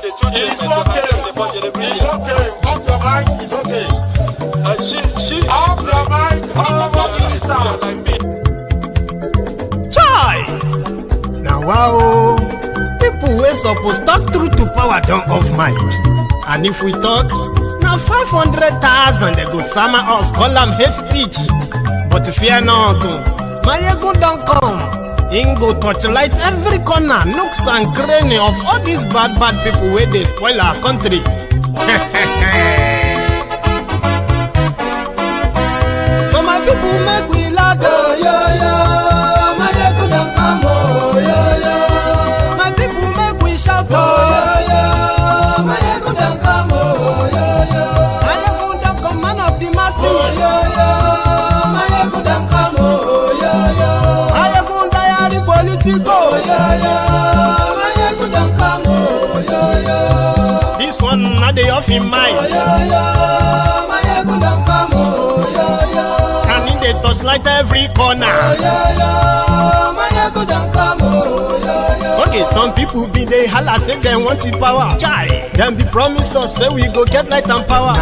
It's okay. Off your mind, it's okay. Off your mind, Chai! Now wow, people wey suppose talk through to power don't off mic. And if we talk, now 500,000 they go summer us, call them hate speech. But fear not, Mayegun don't come. Ingo torchlight every corner, nooks and cranny of all these bad people where they spoil our country. So my people make we loud, Mayegun don't come, my people make we shout, Mayegun don't come, Mayegun don't come, man of the masses, Mayegun don't come, Mayegun diary politico, Mayegun don't come, this one not the off in mind, Mayegun don't come, and in the torchlight every corner, Mayegun don't come. Okay, some people be they holla say they want the power. Chai, them be promise us say we go get light and power.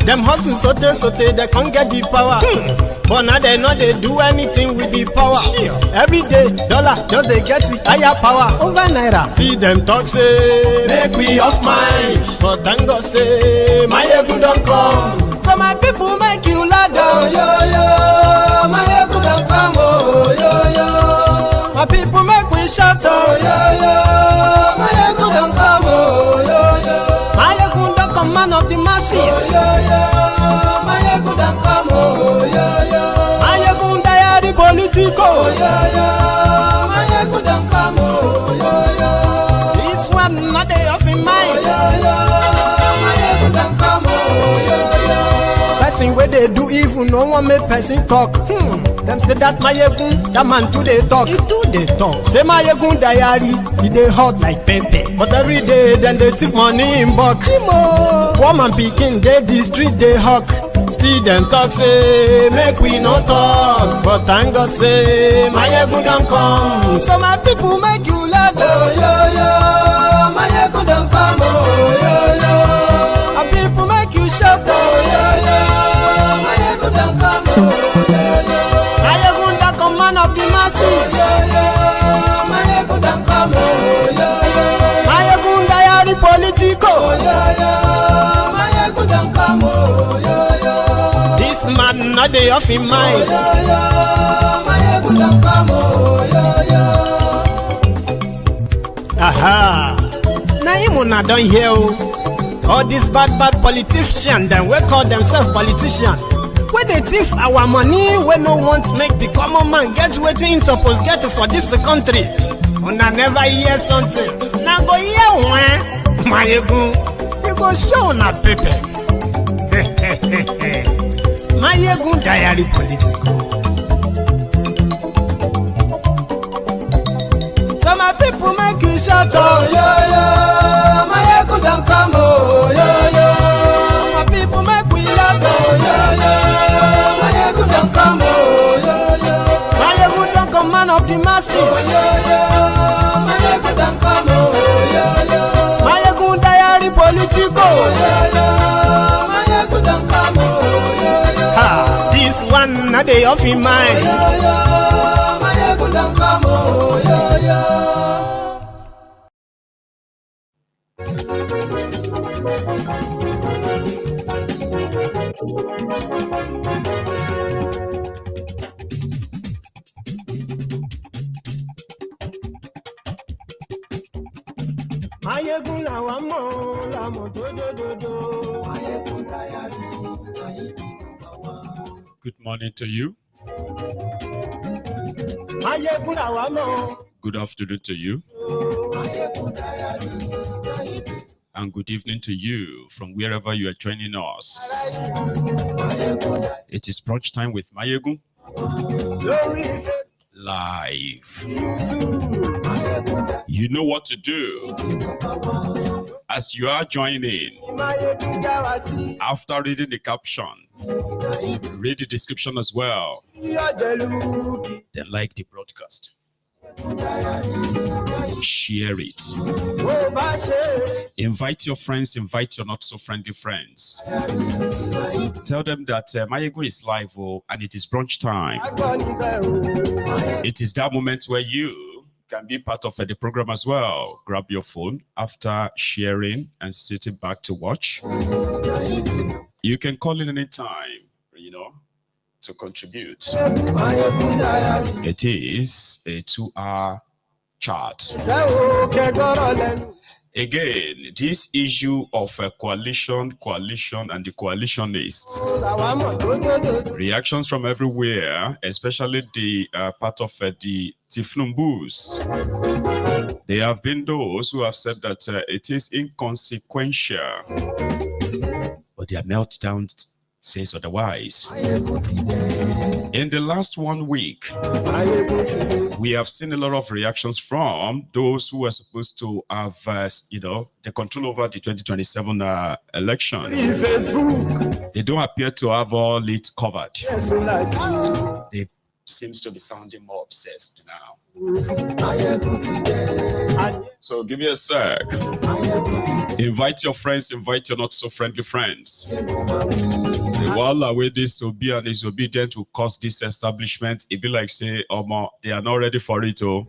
Them hustle sote they can't get the power. But now they know they do anything with the power. Every day, dollar just they get the higher power over naira. See them talk say make we off mind, but thank God say Mayegun don't come. So my people make you ladder, Mayegun don't come, my people make we shout, Mayegun don't come, Mayegun don't come, man of the masses, Mayegun don't come, Mayegun diary politico, Mayegun don't come, this one not they off in mind, Mayegun don't come, person where they do evil, no one make person talk. Them say that Mayegun, that man too they talk. He too they talk. Say Mayegun diary, he they hot like pepper. But every day then they take money in bulk. Woman picking, they the street they hawk. Still them talk say make we no talk. But thank God say Mayegun don't come. So my people make you loud, Mayegun don't come, my people make you shout, Mayegun don't come, Mayegun don't come, man of the masses, Mayegun don't come, Mayegun diary politico, Mayegun don't come, this man not the off in mind, Mayegun don't come, aha. Now you not done here. All these bad politicians, then we call themselves politicians. When they thief our money, we no want to make the common man get what he supposed get for this country. And I never hear something. Now go hear one, Mayegun, you go show na paper. Mayegun diary political. So my people make you shout, Mayegun don't come, my people make we laugh, Mayegun don't come, Mayegun don't come, man of the masses, Mayegun don't come, Mayegun diary politico, Mayegun don't come, this one not they off in mind, Mayegun don't come, Mayegun la wa mo la mo do. Mayegun diary. Good morning to you. Mayegun la wa mo. Good afternoon to you. And good evening to you from wherever you are joining us. It is brunch time with Mayegun. Live. You know what to do. As you are joining, after reading the caption, read the description as well. Then like the broadcast. Share. share it. Invite your friends, invite your not so friendly friends. Tell them that Mayego is live and it is brunch time. It is that moment where you can be part of the program as well. Grab your phone after sharing and sitting back to watch. You can call in any time, to contribute. It is a 2-hour chat. Again, this issue of a coalition, and the coalitionists. Reactions from everywhere, especially the part of the thiefnubus. There have been those who have said that it is inconsequential, but their meltdown says otherwise. In the last 1 week, we have seen a lot of reactions from those who are supposed to have, the control over the 2027 election. They don't appear to have all it covered. They seems to be sounding more obsessed now. So give me a sec. Invite your friends, invite your not so friendly friends. The whaaaaat where this Obi and his obedient will cause this establishment, it be like say, they are not ready for it. You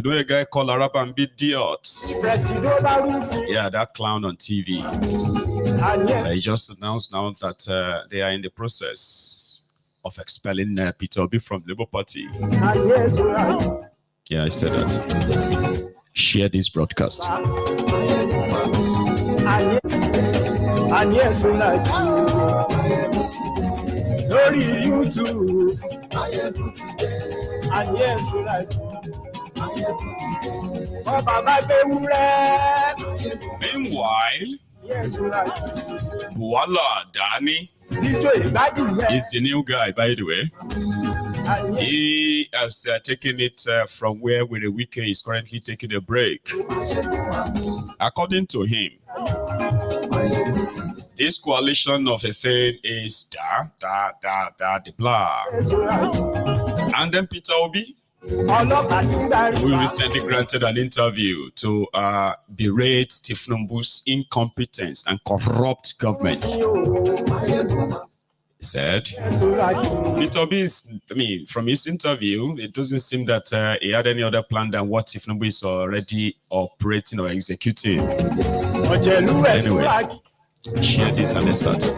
know a guy called Arabambidiot? Yeah, that clown on TV. He just announced now that they are in the process of expelling Peter Obi from Labour Party. Yeah, I said that. Share this broadcast. And yes, we like Glory YouTube. And yes, we like Meanwhile, yes, we like Bwala Danny is the new guy, by the way. He has taken it from where Were Wike is currently taking a break. According to him, this coalition of a thing is the blah. And then Peter Obi, who recently granted an interview to berate thiefnubu's incompetence and corrupt government. He said, Peter Obi from his interview, it doesn't seem that he had any other plan than what thiefnubu is already operating or executing. Anyway, share this and let's start.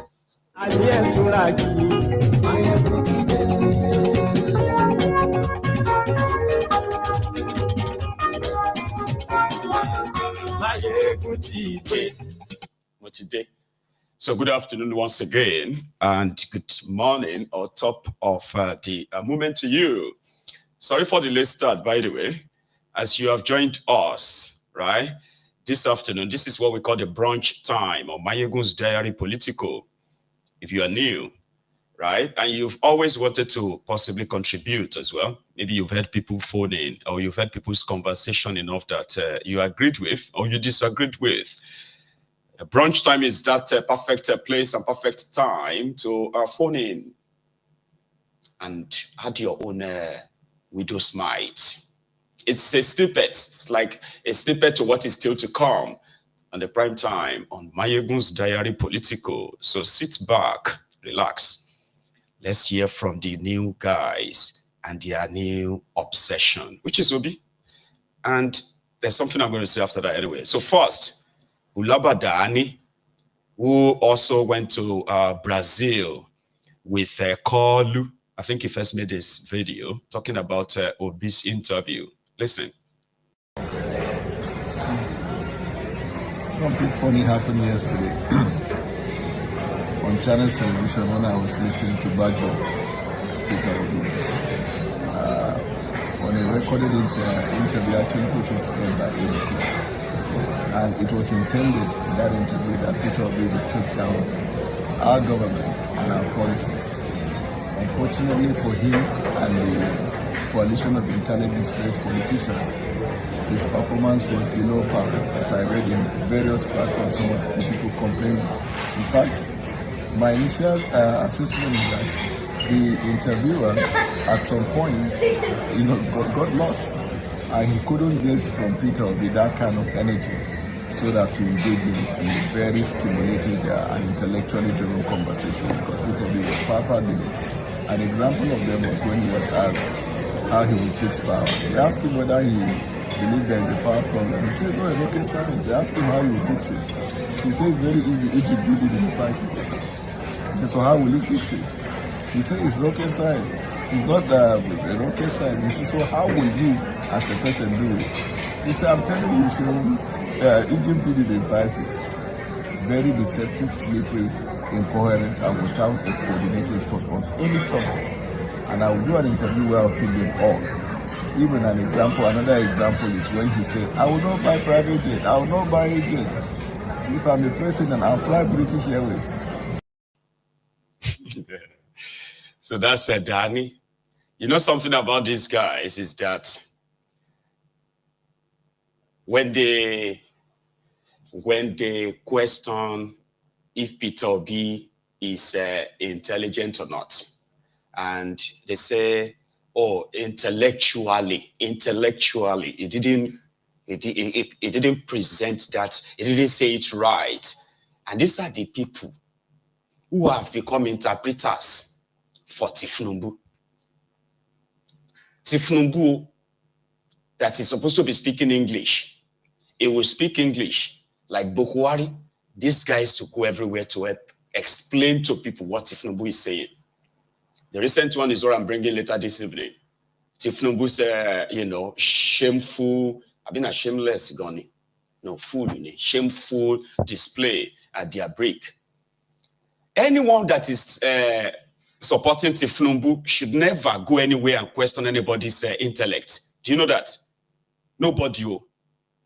So good afternoon once again, and good morning or top of the moment to you. Sorry for the late start, by the way, as you have joined us, right? This afternoon, this is what we call the brunch time, or Mayegun's Diary Political. If you are new, right, and you've always wanted to possibly contribute as well, maybe you've heard people phone in, or you've heard people's conversation enough that you agreed with or you disagreed with. Brunch time is that perfect place and perfect time to phone in and add your own widow's mite. It's a snippet. It's like a snippet to what is still to come on the prime time on Mayegun's Diary Political. So sit back, relax. Let's hear from the new guys and their new obsession, which is Obi. And there's something I'm going to say after that anyway. So first, Ulabadani, who also went to Brazil with Kolu. I think he first made this video talking about Obi's interview. Listen. Something funny happened yesterday on Channel Television when I was listening to Bajo, Peter Obi. On a recorded interview, I think which was aired by NEC. And it was intended in that interview that Peter Obi would take down our government and our policies. Unfortunately for him and the coalition of intelligence-based politicians, his performance was below par, as I read in various platforms, some of the people complaining. In fact, my initial assessment is that the interviewer at some point, got lost. and he couldn't get from Peter Obi that kind of energy so that to engage in a very stimulated and intellectually driven conversation, because Peter Obi was powerful. An example of them was when he was asked how he would fix power. They asked him whether he believed there is a power problem. He said, no, it's rocket science. They asked him how he would fix it. He said, it's very easy. Egypt did it in 5 years. He said, so how will you fix it? He said, it's rocket science. It's not a rocket science. He said, so how will you, as the person, do it? He said, I'm telling you, so Egypt did it in 5 years. Very deceptive, slippery, incoherent, and without a coordinated thought on any subject. And I will do an interview where I'll put them all. Even an example, another example is when he said, I will not buy private jet, I will not buy a jet. If I'm the president, I'll fly British Airways. So that's Danny. You know something about these guys is that when they question if Peter Obi is intelligent or not, and they say, oh, intellectually, it didn't present that, it didn't say it right. And these are the people who have become interpreters for thiefnubu. Thiefnubu, that is supposed to be speaking English, it will speak English like Bokwari. These guys to go everywhere to help explain to people what thiefnubu is saying. The recent one is what I'm bringing later this evening. thiefnubu said, shameful, I've been a shameless gunny. No, fool, shameful display at their break. Anyone that is supporting thiefnubu should never go anywhere and question anybody's intellect. Do you know that? Nobody,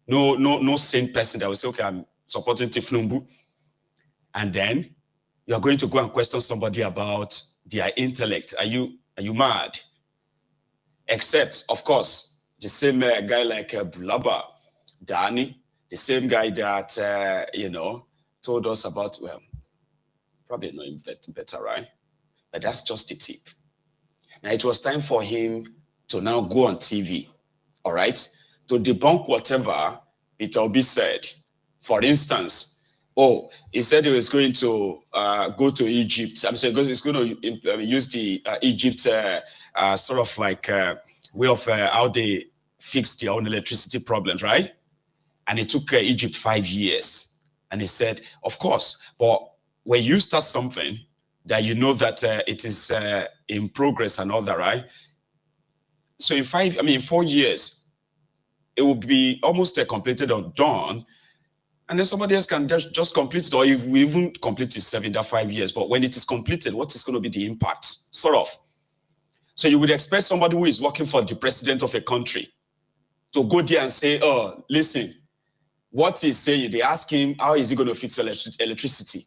no sane person that will say, okay, I'm supporting thiefnubu. And then you're going to go and question somebody about their intellect. Are you mad? Except, of course, the same guy like Bwala, Danny, the same guy that, told us about, well, probably know him better, right? But that's just the tip. Now, it was time for him to now go on TV, all right, to debunk whatever Peter Obi said. For instance, he said he was going to go to Egypt. I'm sorry, he's going to use the Egypt sort of like way of how they fix their own electricity problems, right? And it took Egypt 5 years. And he said, of course, but when you start something that you know that it is in progress and all that, right? So in 4 years, it will be almost completed or done. And then somebody else can just complete it, or even complete itself in that 5 years. But when it is completed, what is going to be the impact? Sort of. So you would expect somebody who is working for the president of a country to go there and say, oh, listen, what he's saying, they ask him, how is he going to fix electricity?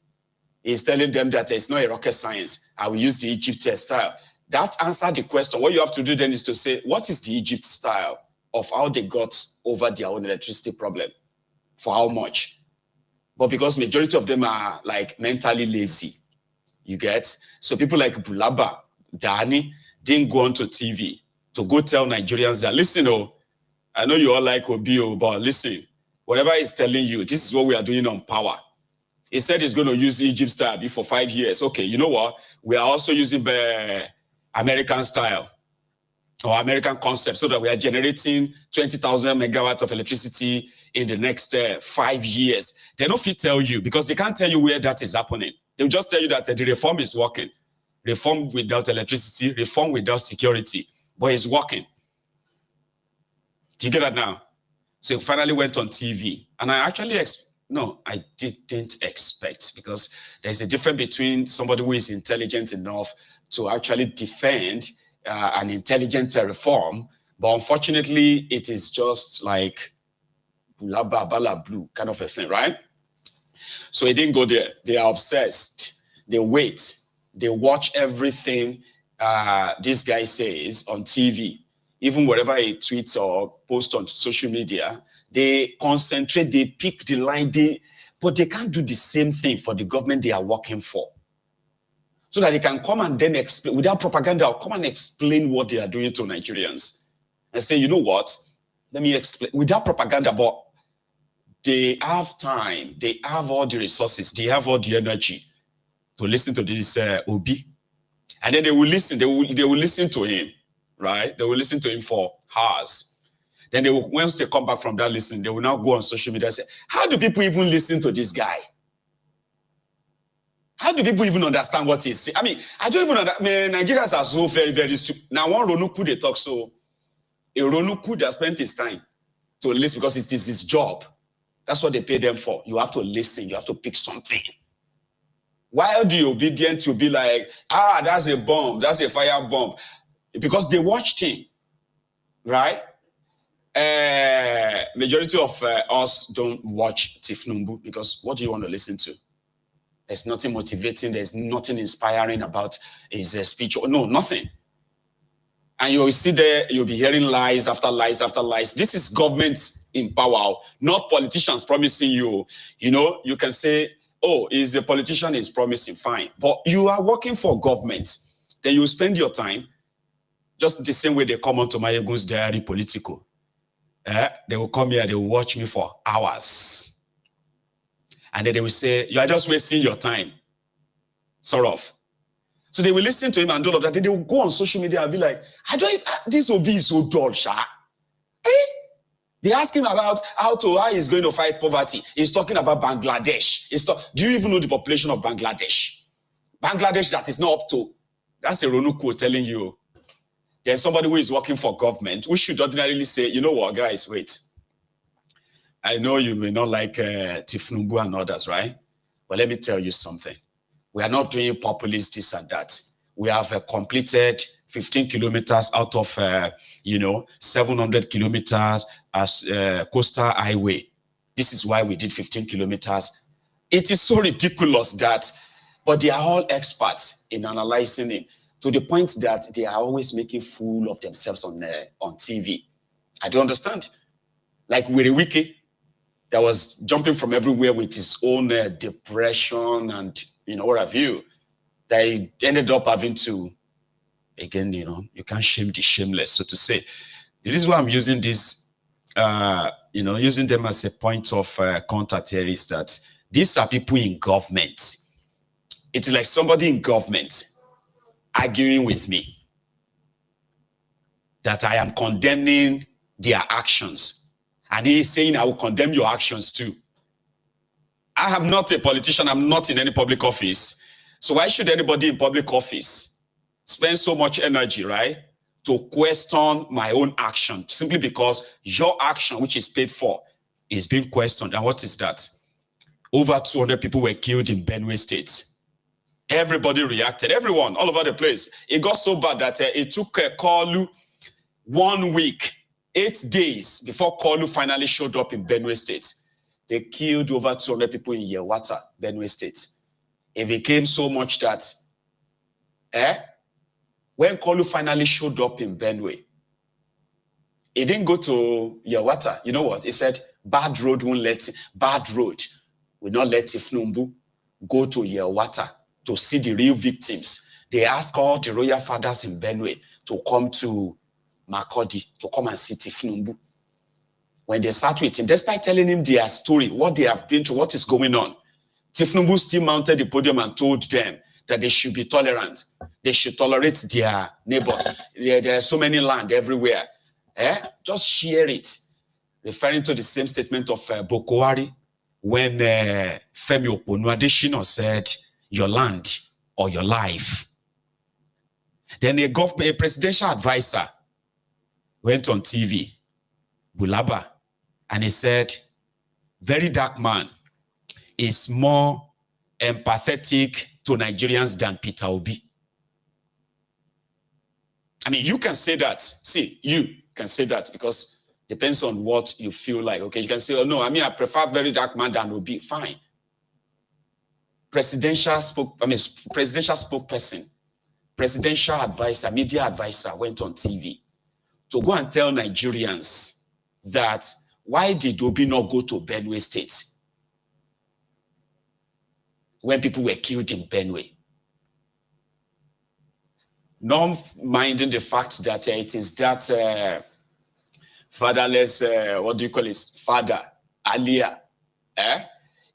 He's telling them that it's not a rocket science. I will use the Egypt style. That answered the question. What you have to do then is to say, what is the Egypt style of how they got over their own electricity problem? For how much? But because majority of them are like mentally lazy, you get? So people like Bwala, Danny, didn't go onto TV to go tell Nigerians that, listen, I know you all like Obi, but listen, whatever he's telling you, this is what we are doing on power. He said he's going to use Egypt style for 5 years. Okay, you know what? We are also using the American style or American concept so that we are generating 20,000 megawatts of electricity in the next 5 years. They don't fit tell you because they can't tell you where that is happening. They'll just tell you that the reform is working. Reform without electricity, reform without security, but it's working. Do you get that now? So it finally went on TV. And I actually, I didn't expect, because there's a difference between somebody who is intelligent enough to actually defend an intelligent reform. But unfortunately, it is just like bala blue kind of a thing, right? So it didn't go there. They are obsessed. They wait. They watch everything this guy says on TV. Even whatever he tweets or posts on social media, they concentrate, they pick the line, but they can't do the same thing for the government they are working for. So that they can come and then explain, without propaganda, come and explain what they are doing to Nigerians. And say, you know what? Let me explain. Without propaganda, but they have time, they have all the resources, they have all the energy to listen to this Obi. And then they will listen, they will listen to him, right? They will listen to him for hours. Then they will, once they come back from that listening, they will now go on social media and say, how do people even listen to this guy? How do people even understand what he's saying? I mean, I don't even understand. Man, Nigerians are so very, very stupid. Now, one Ronuku, they talk so. A Ronuku that spent his time to listen because it is his job. That's what they pay them for. You have to listen. You have to pick something. Why are the obedient to be like, ah, that's a bomb. That's a fire bomb. Because they watched him, right? Majority of us don't watch thiefnubu because what do you want to listen to? There's nothing motivating. There's nothing inspiring about his speech. No, nothing. And you will see there, you'll be hearing lies after lies after lies. This is government in power, not politicians promising you. You know, you can say, oh, is a politician is promising, fine. But you are working for government. Then you spend your time just the same way they come onto my Egun's diary political. They will come here, they will watch me for hours. And then they will say, you are just wasting your time. Sort of. So they will listen to him and all of that. Then they will go on social media and be like, this Obi is so dull, Sha. They ask him about how he's going to fight poverty. He's talking about Bangladesh. Do you even know the population of Bangladesh? Bangladesh that is not up to. That's a Ronuku telling you. There's somebody who is working for government who should ordinarily say, you know what, guys, wait. I know you may not like thiefnubu and others, right? But let me tell you something. We are not doing populist this and that. We have completed 15 kilometers out of, 700 kilometers as coastal highway. This is why we did 15 kilometers. It is so ridiculous that, but they are all experts in analyzing it to the point that they are always making fool of themselves on TV. I don't understand. Like Wiki, that was jumping from everywhere with his own depression and, what have you, that he ended up having to, again, you can't shame the shameless, so to say. This is why I'm using this, using them as a point of contact here is that these are people in government. It's like somebody in government arguing with me that I am condemning their actions. And he is saying, I will condemn your actions too. I am not a politician. I'm not in any public office. So why should anybody in public office spend so much energy, right, to question my own action simply because your action, which is paid for, is being questioned? And what is that? Over 200 people were killed in Benue State. Everybody reacted. Everyone, all over the place. It got so bad that it took Kolu 1 week, 8 days before Kolu finally showed up in Benue State. They killed over 200 people in Yewata, Benue State. It became so much that, when Kolu finally showed up in Benue, he didn't go to Yewata. You know what? He said, bad road will not let thiefnubu go to Yewata to see the real victims. They asked all the royal fathers in Benue to come to Makodi, to come and see thiefnubu. When they sat with him, despite telling him their story, what they have been through, what is going on, thiefnubu still mounted the podium and told them that they should be tolerant. They should tolerate their neighbors. There are so many land everywhere. Just share it. Referring to the same statement of Bokwari when Femi Oponu-Adeshina said, your land or your life. Then a presidential advisor went on TV, Bulaba, and he said, VeryDarkMan is more empathetic to Nigerians than Peter Obi. I mean, you can say that. See, you can say that because depends on what you feel like. Okay, you can say, oh no, I prefer VeryDarkMan than Obi. Fine. Presidential spokesperson, presidential advisor, media advisor went on TV to go and tell Nigerians that why did Obi not go to Benue State when people were killed in Benue? Not minding the fact that it is that fatherless, what do you call it? Father, Alia.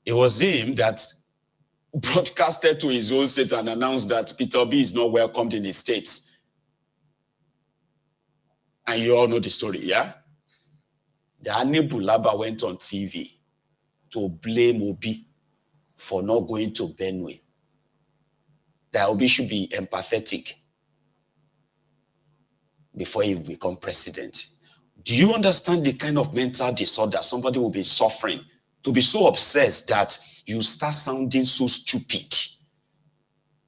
It was him that broadcasted to his own state and announced that Peter Obi is not welcomed in his states. And you all know the story, yeah? The Bulaba went on TV to blame Obi for not going to Benue. That Obi should be empathetic before he become president. Do you understand the kind of mental disorder somebody will be suffering to be so obsessed that you start sounding so stupid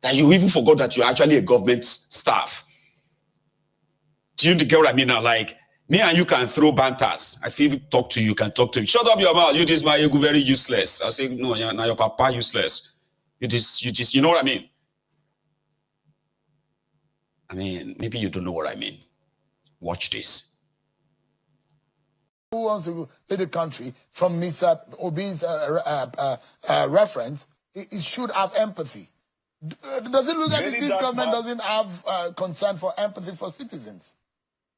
that you even forgot that you're actually a government staff? Do you get what I mean now? Like, me and you can throw banters. I feel talk to you, you can talk to me. Shut up your mouth. You this my ego very useless. I say, no, now your papa useless. You know what I mean? I mean, maybe you don't know what I mean. Watch this. Who wants to lead the country from Mr. Obi's reference? It should have empathy. Does it look like this government doesn't have concern for empathy for citizens?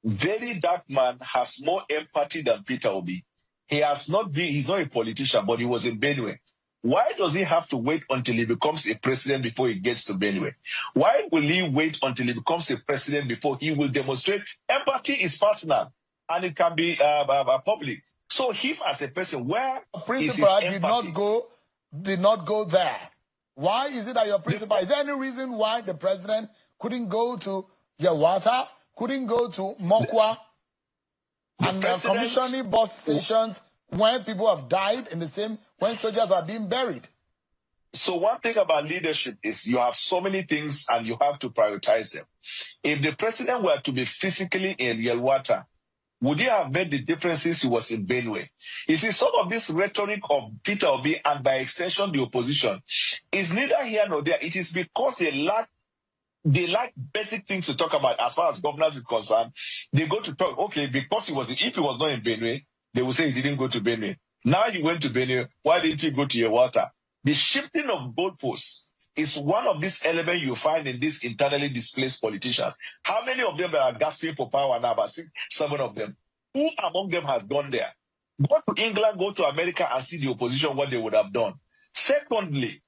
VeryDarkMan has more empathy than Peter Obi. He's not a politician, but he was in Benue. Why does he have to wait until he becomes a president before he gets to Benue? Why will he wait until he becomes a president before he will demonstrate? Empathy is personal, and it can be public. So him as a person, where principal did not go there. Why is it that your principal? Is there any reason why the president couldn't go to Yawata, couldn't go to Mokwa, and commissioning bus stations when people have died in the same, when soldiers are being buried? So one thing about leadership is you have so many things and you have to prioritize them. If the president were to be physically in Yelwata, would he have made the differences he was in Benue? You see, some of this rhetoric of Peter Obi and by extension the opposition is neither here nor there. It is because they lack basic things to talk about as far as governance is concerned. They go to talk, okay, because if he was not in Benue, they will say he didn't go to Benue. Now you went to Benue, why didn't you go to Yelwata? The shifting of goalposts is one of these elements you find in these internally displaced politicians. How many of them are gasping for power now? About 6, 7 of them. Who among them has gone there? Go to England, go to America and see the opposition, what they would have done. Secondly,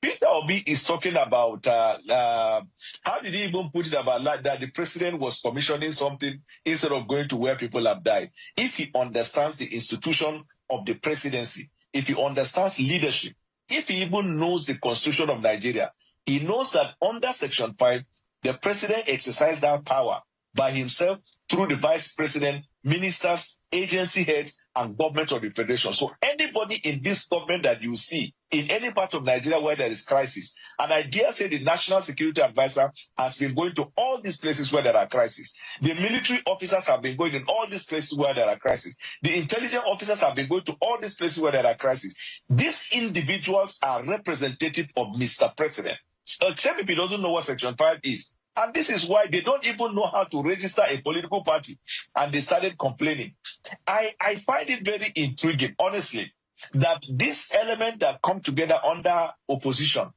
Peter Obi is talking about, how did he even put it about that the president was commissioning something instead of going to where people have died? If he understands the institution of the presidency, if he understands leadership, if he even knows the constitution of Nigeria, he knows that under Section 5, the president exercises that power by himself through the vice president, ministers, agency heads, and government of the federation. So anybody in this government that you see in any part of Nigeria where there is crisis, and I dare say the national security advisor has been going to all these places where there are crises. The military officers have been going in all these places where there are crises. The intelligence officers have been going to all these places where there are crises. These individuals are representative of Mr. President, except if he doesn't know what Section 5 is. And this is why they don't even know how to register a political party. And they started complaining. I find it very intriguing, honestly, that this element that come together under opposition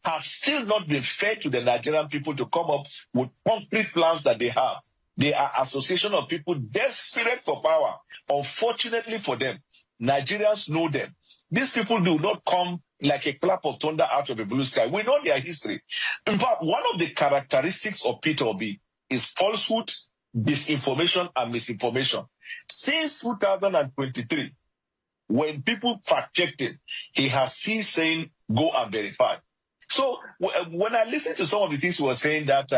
have still not been fair to the Nigerian people to come up with concrete plans that they have. They are association of people desperate for power. Unfortunately for them, Nigerians know them. These people do not come like a clap of thunder out of a blue sky. We know their history. In fact, one of the characteristics of Peter Obi is falsehood, disinformation, and misinformation. Since 2023, when people fact-checked him, he has ceased saying, go and verify. So when I listened to some of the things he was saying that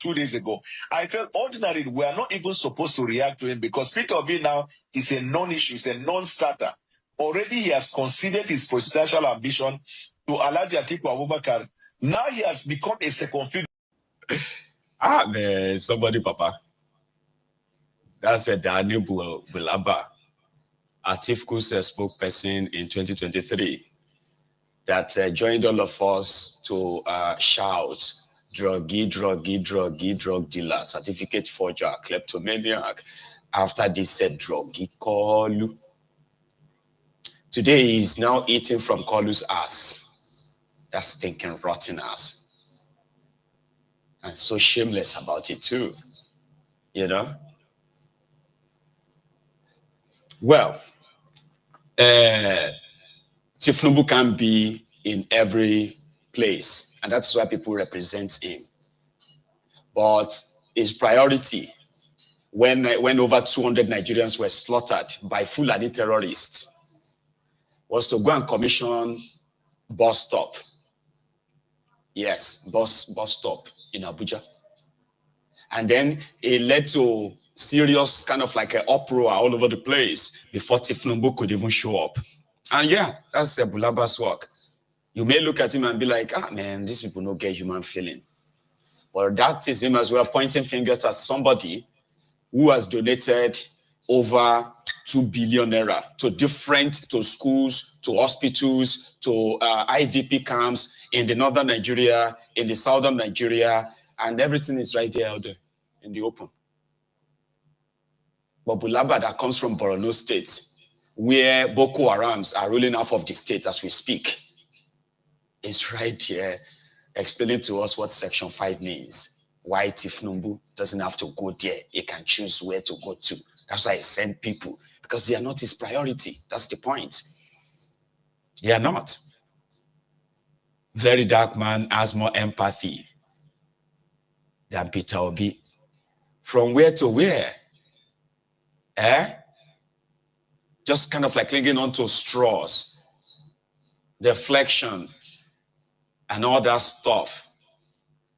2 days ago, I felt ordinary. We are not even supposed to react to him because Peter Obi now is a non-issue, is a non-starter. Already he has considered his presidential ambition to Alhaji Atiku Abubakar. Now he has become a second fiddle. Man, somebody, Papa. That's a Daniel Bwala, Atifu's spokesperson in 2023, that joined all of us to shout, drug dealer, certificate forger, kleptomaniac, after this said druggy call. Today he is now eating from Kolu's ass. That stinking rotten ass. And so shameless about it too. You know? Well, thiefnubu can be in every place, and that's why people represent him. But his priority, when over 200 Nigerians were slaughtered by Fulani terrorists, was to go and commission bus stop. Yes, bus stop in Abuja. And then it led to serious kind of like an uproar all over the place before thiefnubu could even show up. And yeah, that's Bulaba's work. You may look at him and be like, ah, man, these people don't get human feeling. But that is him as well, pointing fingers at somebody who has donated over 2 billion naira to schools, to hospitals, to IDP camps in the northern Nigeria, in the southern Nigeria, and everything is right there out there in the open. But Bulaba, that comes from Borno State, where Boko Harams are ruling half of the state as we speak, is right here explaining to us what Section 5 means. Why thiefnubu doesn't have to go there. He can choose where to go to. That's why he sent people, because they are not his priority. That's the point. They are not. VeryDarkMan has more empathy than Peter Obi. From where to where? Just kind of like clinging onto straws, deflection, and all that stuff.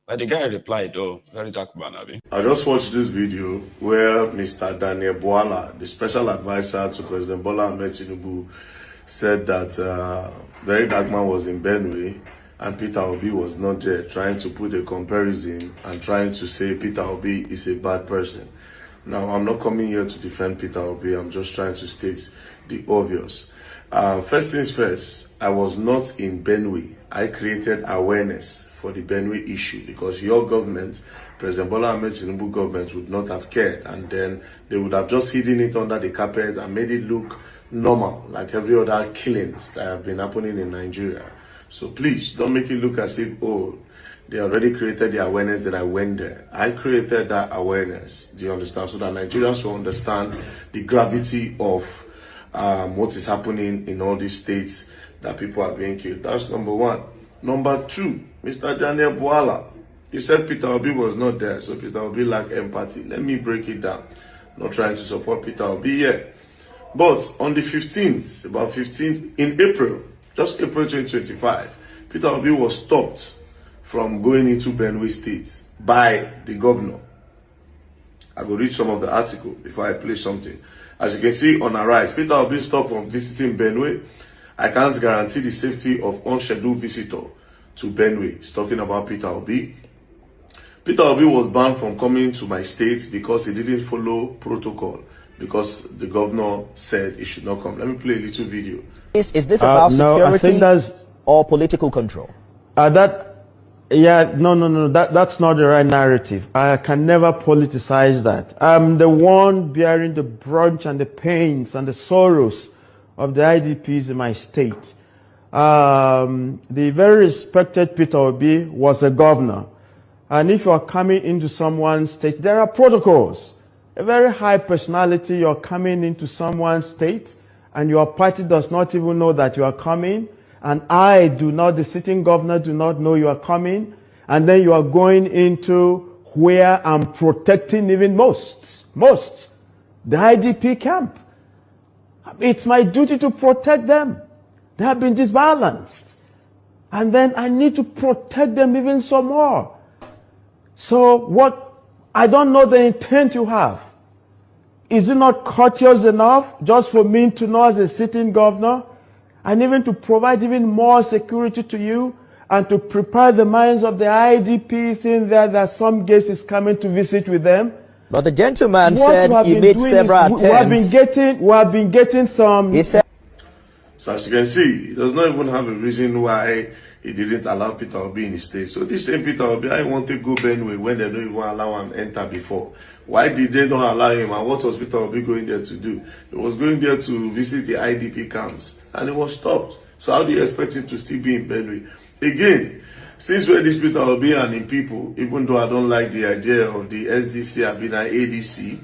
But the guy replied, oh, VeryDarkMan, Abi. I just watched this video where Mr. Daniel Bwala, the special advisor to President Bola Ahmed Tinubu, said that VeryDarkMan was in Benue and Peter Obi was not there, trying to put a comparison and trying to say Peter Obi is a bad person. Now, I'm not coming here to defend Peter Obi. I'm just trying to state the obvious. First things first, I was not in Benue. I created awareness for the Benue issue because your government, President Bola Ahmed Tinubu government, would not have cared, and then they would have just hidden it under the carpet and made it look normal, like every other killings that have been happening in Nigeria. So please, don't make it look as if, oh, they already created the awareness that I went there. I created that awareness, do you understand? So that Nigerians will understand the gravity of what is happening in all these states that people are being killed. That's number one. Number two, Mr. Daniel Bwala, you said Peter Obi was not there, so Peter Obi lacked empathy. Let me break it down. Not trying to support Peter Obi yet. But on the 15th, about 15th, in April, just April 2025, Peter Obi was stopped from going into Benue State by the governor. I will read some of the article before I play something. As you can see on our right, Peter Obi stopped from visiting Benue. I can't guarantee the safety of unscheduled visitor to Benue. It's talking about Peter Obi. Peter Obi was banned from coming to my state because he didn't follow protocol, because the governor said he should not come. Let me play a little video. Is this about security or political control? That's not the right narrative. I can never politicize that. I'm the one bearing the brunt and the pains and the sorrows of the IDPs in my state. The very respected Peter Obi was a governor. And if you are coming into someone's state, there are protocols. A very high personality, you're coming into someone's state, and your party does not even know that you are coming. And I do not, the sitting governor, do not know you are coming. And then you are going into where I'm protecting even most, the IDP camp. It's my duty to protect them. They have been disbalanced. And then I need to protect them even some more. So I don't know the intent you have. Is it not courteous enough just for me to know as a sitting governor, and even to provide even more security to you, and to prepare the minds of the IDPs in there that some guest is coming to visit with them? But the gentleman said he made several attempts. We have been getting some. He said. So as you can see, he does not even have a reason why he didn't allow Peter Obi in his state. So this same Peter Obi, I want to go Benue when they don't even allow him enter before. Why did they not allow him? And what was Peter Obi going there to do? He was going there to visit the IDP camps, and he was stopped. So how do you expect him to still be in Benue? Again, since we're this Peter Obi and in people, even though I don't like the idea of the SDC, I've been an ADC,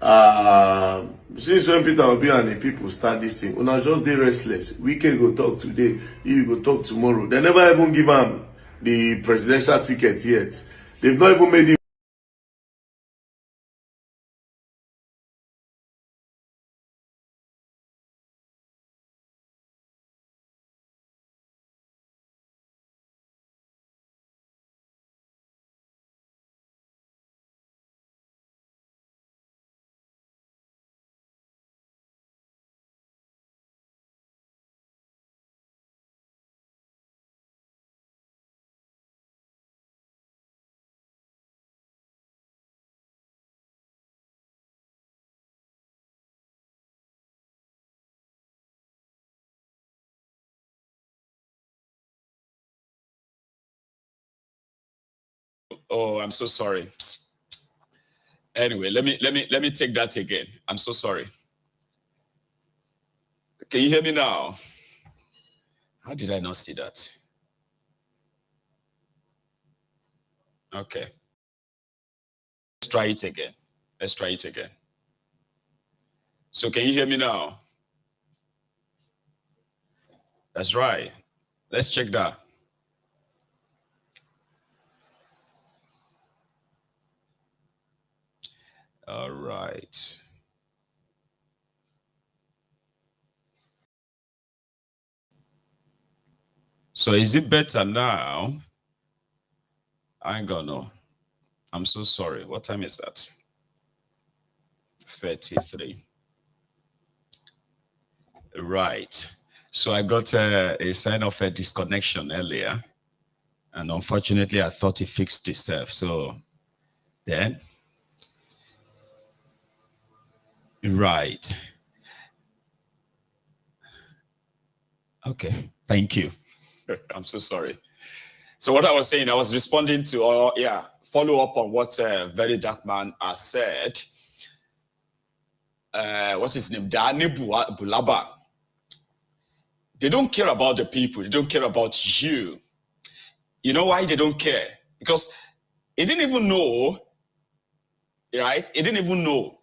Since when Peter Obi and the people start this thing, una just dey restless. We can go talk today, you go talk tomorrow. They never even give him the presidential ticket yet. They've not even made it. Oh, I'm so sorry. Anyway, let me take that again. I'm so sorry. Can you hear me now? How did I not see that? Okay. Let's try it again. Let's try it again. So can you hear me now? That's right. Let's check that. All right. So is it better now? I ain't gonna know. I'm so sorry. What time is that? 33. Right. So I got a sign of a disconnection earlier. And unfortunately, I thought it fixed itself. So then, right. Okay, thank you. I'm so sorry. So what I was saying, I was responding to, follow up on what VeryDarkMan has said. What's his name? Bwala. They don't care about the people. They don't care about you. You know why they don't care? Because he didn't even know, right? He didn't even know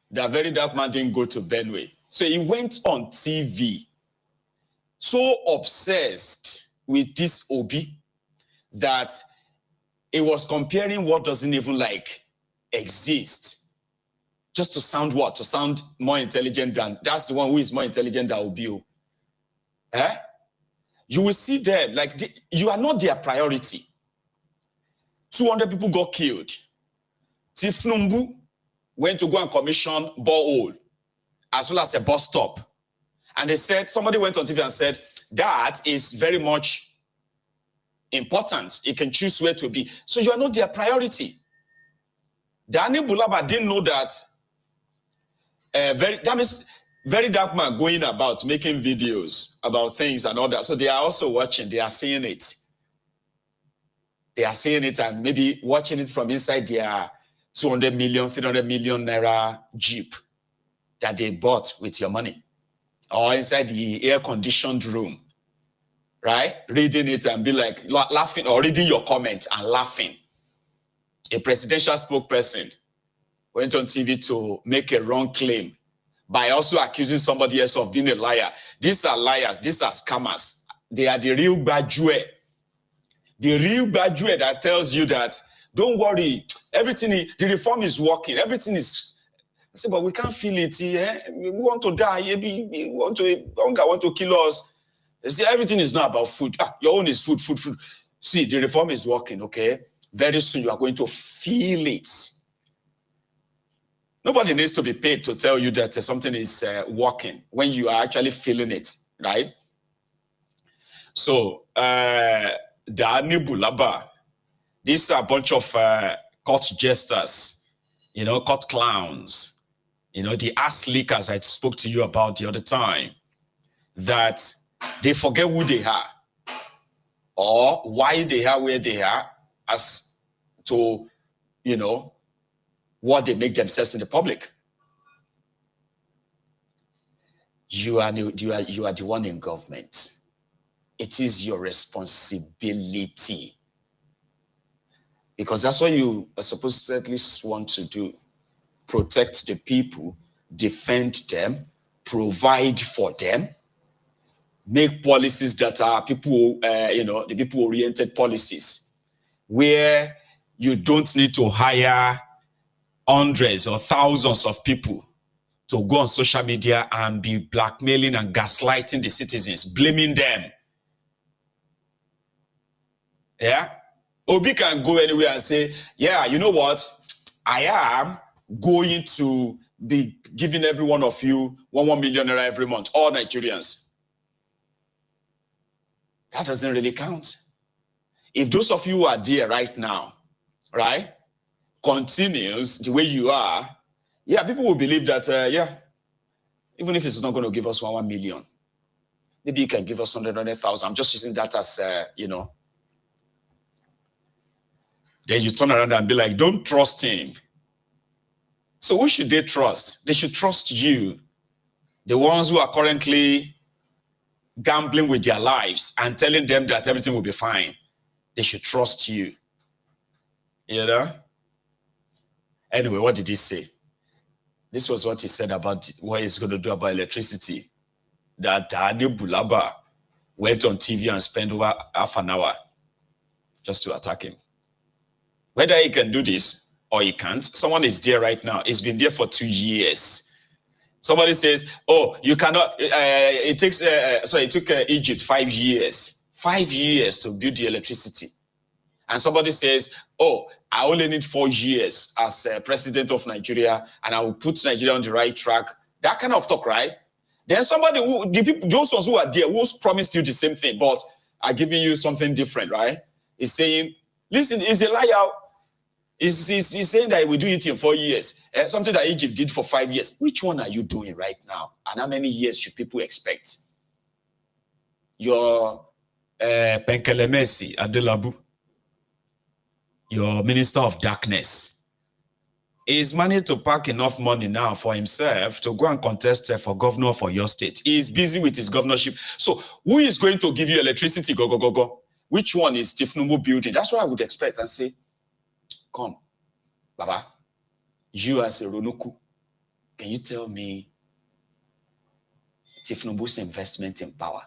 that VeryDarkMan didn't go to Benue. So he went on TV, so obsessed with this Obi that it was comparing what doesn't even exist, just to sound what? To sound more intelligent than, that's the one who is more intelligent than Obi. Eh? You will see them, you are not their priority. 200 people got killed. Thiefnubu went to go and commission borehole as well as a bus stop. And they said, somebody went on TV and said, that is very much important. You can choose where to be. So you are not their priority. Daniel Bulaba didn't know that. That means VeryDarkMan going about making videos about things and all that. So they are also watching. They are seeing it. They are seeing it and maybe watching it from inside their 200 million, 300 million naira Jeep that they bought with your money, or inside the air-conditioned room, right? Reading it and be laughing, or reading your comment and laughing. A presidential spokesperson went on TV to make a wrong claim by also accusing somebody else of being a liar. These are liars. These are scammers. They are the real Bajue. The real Bajue that tells you that, don't worry, everything, the reform is working. Everything is, I say, but we can't feel it. We want to die. We want to kill us. They say, everything is not about food. Your own is food. See, the reform is working, okay? Very soon you are going to feel it. Nobody needs to be paid to tell you that something is working when you are actually feeling it, right? So, Dani Bulaba, these are a bunch of court jesters, court clowns, the ass lickers I spoke to you about the other time, that they forget who they are or why they are where they are as to, what they make themselves in the public. You are the one in government. It is your responsibility, because that's what you are supposed to at least want to do. protect the people, defend them, provide for them, make policies that are people, the people-oriented policies, where you don't need to hire hundreds or thousands of people to go on social media and be blackmailing and gaslighting the citizens, blaming them. Yeah? Obi can go anywhere and say, yeah, you know what? I am going to be giving every one of you 1 million naira every month, all Nigerians. That doesn't really count. If those of you who are there right now, right, continues the way you are, yeah, people will believe that, even if it's not going to give us 1 million, maybe you can give us 100,000. I'm just using that as, Then you turn around and be like, don't trust him. So who should they trust? They should trust you. The ones who are currently gambling with their lives and telling them that everything will be fine. They should trust you. You know? Anyway, what did he say? This was what he said about what he's going to do about electricity. That Daniel Bulaba went on TV and spent over half an hour just to attack him. Whether he can do this or he can't, someone is there right now. He's been there for 2 years. Somebody says, oh, you cannot, it took Egypt 5 years. 5 years to build the electricity. And somebody says, oh, I only need 4 years as president of Nigeria, and I will put Nigeria on the right track. That kind of talk, right? Then somebody, those ones who are there, who promised you the same thing, but are giving you something different, right? Is saying, listen, he's a liar. He's saying that we do it in 4 years. Something that Egypt did for 5 years. Which one are you doing right now? And how many years should people expect? Your Penkelemesi Adelabu, your Minister of Darkness, is managed to pack enough money now for himself to go and contest for governor for your state. He is busy with his governorship. So who is going to give you electricity? Go. Which one is thiefnubu building? That's what I would expect and say, come, Baba, you as a Ronuku, can you tell me thiefnubu's investment in power?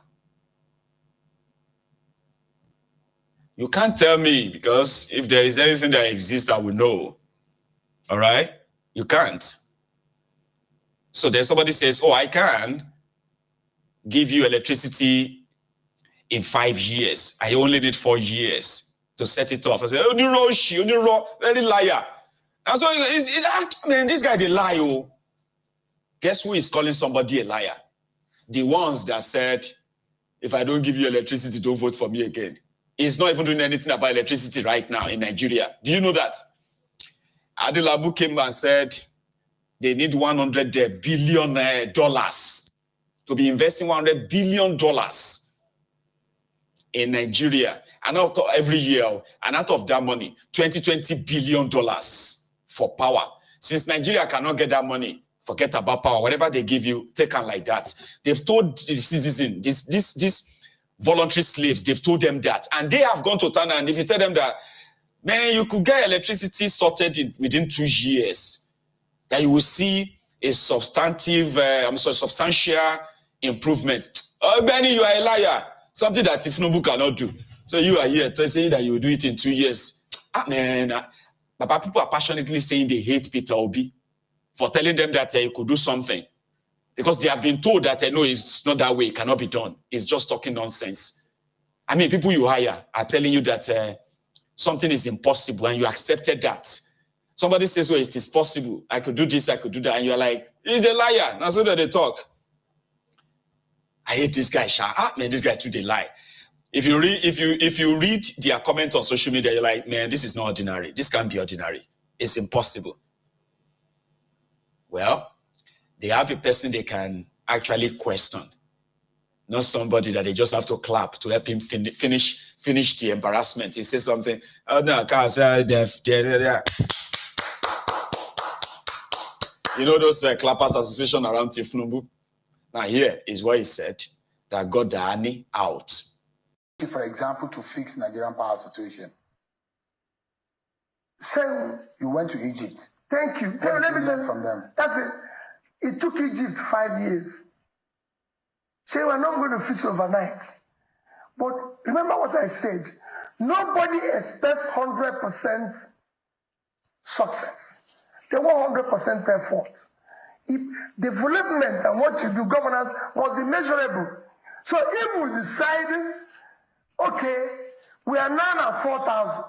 You can't tell me, because if there is anything that exists, I will know. All right? You can't. So then somebody says, oh, I can give you electricity in 5 years. I only need 4 years to set it off. I say, oh, very liar. And so man, this guy, they lie. Oh. Guess who is calling somebody a liar? The ones that said, if I don't give you electricity, don't vote for me again. He's not even doing anything about electricity right now in Nigeria. Do you know that? Adelabu came and said they need $100 billion to be investing $100 billion in Nigeria. And out of every year, and out of that money, $20 billion for power. Since Nigeria cannot get that money, forget about power. Whatever they give you, take on like that. They've told the citizen, these voluntary slaves, they've told them that. And they have gone to town, and if you tell them that, man, you could get electricity sorted within 2 years, that you will see a substantial improvement. Oh, Benny, you are a liar. Something that thiefnubu cannot do. So you are here saying that you will do it in 2 years. But people are passionately saying they hate Peter Obi for telling them that he could do something. Because they have been told that, no, it's not that way, it cannot be done. It's just talking nonsense. I mean, people you hire are telling you that something is impossible, and you accepted that. Somebody says, well, it is possible. I could do this, I could do that. And you're like, he's a liar. That's what they talk. I hate this guy, Sha. Man, this guy too, they lie. If you read their comments on social media, you're like, man, this is not ordinary. This can't be ordinary. It's impossible. Well, they have a person they can actually question, not somebody that they just have to clap to help him finish the embarrassment. He says something, oh no, I can't say you know those clappers association around thiefnubu? Now here is what he said that got the honey out. For example, to fix Nigerian power situation. Say you went to Egypt Thank you. So let me tell you from them. That's it. It took Egypt 5 years. Say we're not going to fix overnight. But remember what I said. Nobody expects 100% success. They want 100% effort. If development and what you do, governance, must be measurable. So if we decide, okay, we are now at 4,000.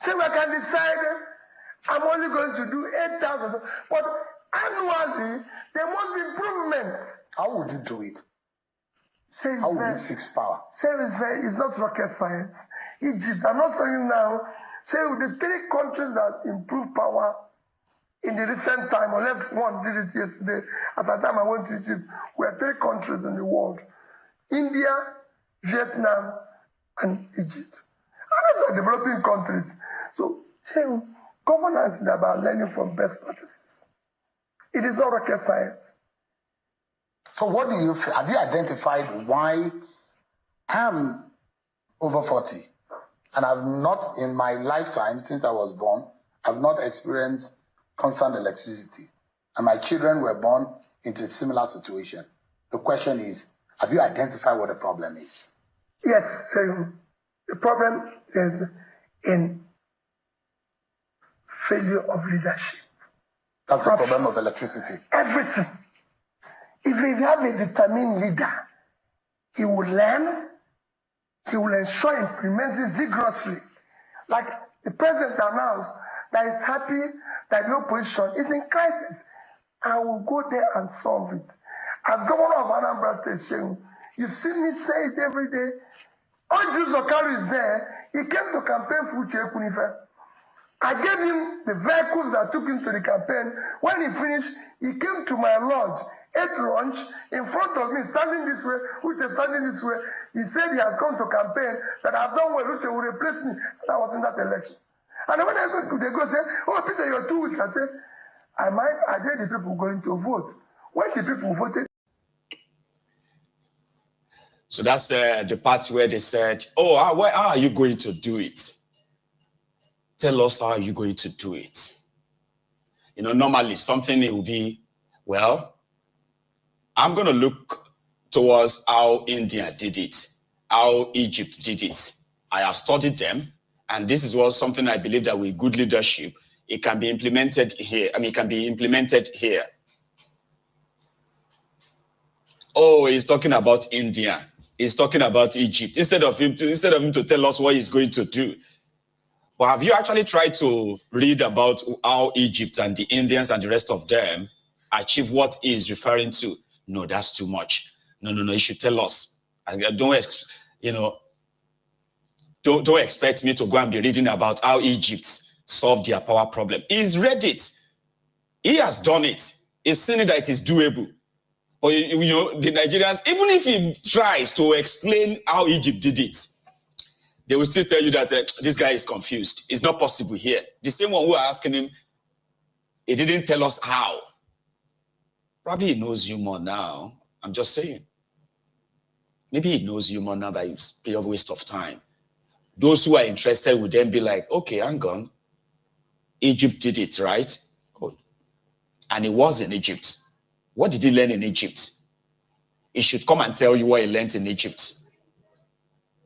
So we can decide, I'm only going to do 8,000. But annually, there must be improvements. How would you do it? How would you fix power? It's not rocket science. Egypt, I'm not saying now, say the 3 countries that improved power in the recent time, unless one did it yesterday, as at time I went to Egypt, we are 3 countries in the world: India, Vietnam, and Egypt. And those are developing countries. So, governance is about learning from best practices. It is not rocket science. So what do you feel? Have you identified why I'm over 40 and I've not, in my lifetime since I was born, I've not experienced constant electricity, and my children were born into a similar situation? The question is, have you identified what the problem is? Yes, the problem is in failure of leadership. That's the problem of electricity. Everything. If you have a determined leader, he will learn, he will ensure implements it vigorously. Like the president announced that he's happy that the opposition is in crisis. I will go there and solve it. As governor of Anambra State, you see me say it every day. Oju Zokari is there. He came to campaign for Chekunife. I gave him the vehicles that took him to the campaign. When he finished, he came to my lodge, ate lunch in front of me, standing this way, Uche standing this way. He said he has come to campaign, that I've done well, Uche will replace me. And I was in that election. And when I go to, they go say, oh, Peter, you're too weak. I said, I did the people going to vote. When the people voted. So that's the part where they said, oh, how are you going to do it? Tell us how you're going to do it. You know, normally something it will be, well, I'm going to look towards how India did it, how Egypt did it. I have studied them, and this is what something I believe that with good leadership, it can be implemented here. I mean, it can be implemented here. Oh, he's talking about India. He's talking about Egypt. Instead of him to tell us what he's going to do. But have you actually tried to read about how Egypt and the Indians and the rest of them achieve what he is referring to? No, that's too much. No, you should tell us. Don't expect me to go and be reading about how Egypt solved their power problem. He's read it. He has done it. He's seen it that it is doable. Or, you know, the Nigerians, even if he tries to explain how Egypt did it, they will still tell you that this guy is confused. It's not possible here. The same one who are asking him, he didn't tell us how. Probably he knows you more now. I'm just saying. Maybe he knows you more now, but it's a waste of time. Those who are interested would then be like, okay, hang on. Egypt did it, right? Oh. And he was in Egypt. What did he learn in Egypt? He should come and tell you what he learned in Egypt.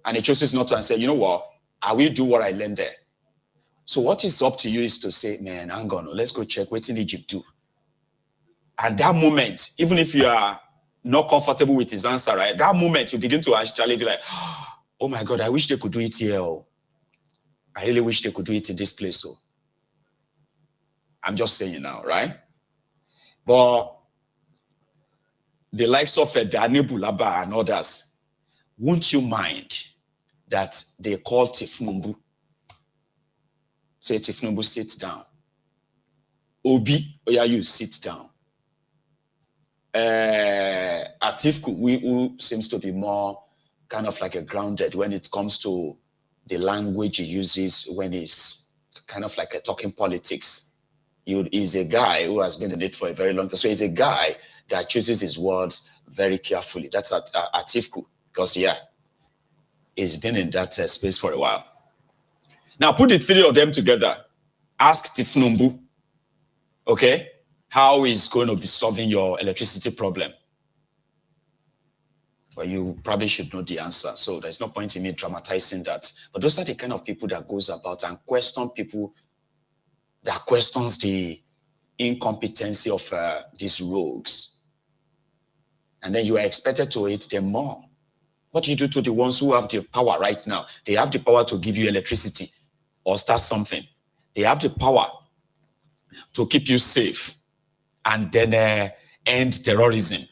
And he chooses not to and say, you know what? I will do what I learned there. So what is up to you is to say, man, hang on, let's go check what in Egypt do. At that moment, even if you are not comfortable with his answer, right? At that moment, you begin to actually be like, oh my God, I wish they could do it here. Oh. I really wish they could do it in this place. So I'm just saying now, right? But the likes of Daniel Bulaba and others, won't you mind that they call thiefnubu? Say, thiefnubu, sit down. Obi, oh yeah, you sit down. Atiku, who seems to be more kind of like a grounded when it comes to the language he uses when he's kind of like a talking politics. He's a guy who has been in it for a very long time. So he's a guy that chooses his words very carefully. That's Atiku, because yeah, he's been in that space for a while. Now put the 3 of them together. Ask thiefnubu, Okay? How is going to be solving your electricity problem? Well, you probably should know the answer. So there's no point in me dramatizing that. But those are the kind of people that goes about and question people, that questions the incompetency of these rogues. And then you are expected to hate them more. What do you do to the ones who have the power right now? They have the power to give you electricity or start something. They have the power to keep you safe and then end terrorism.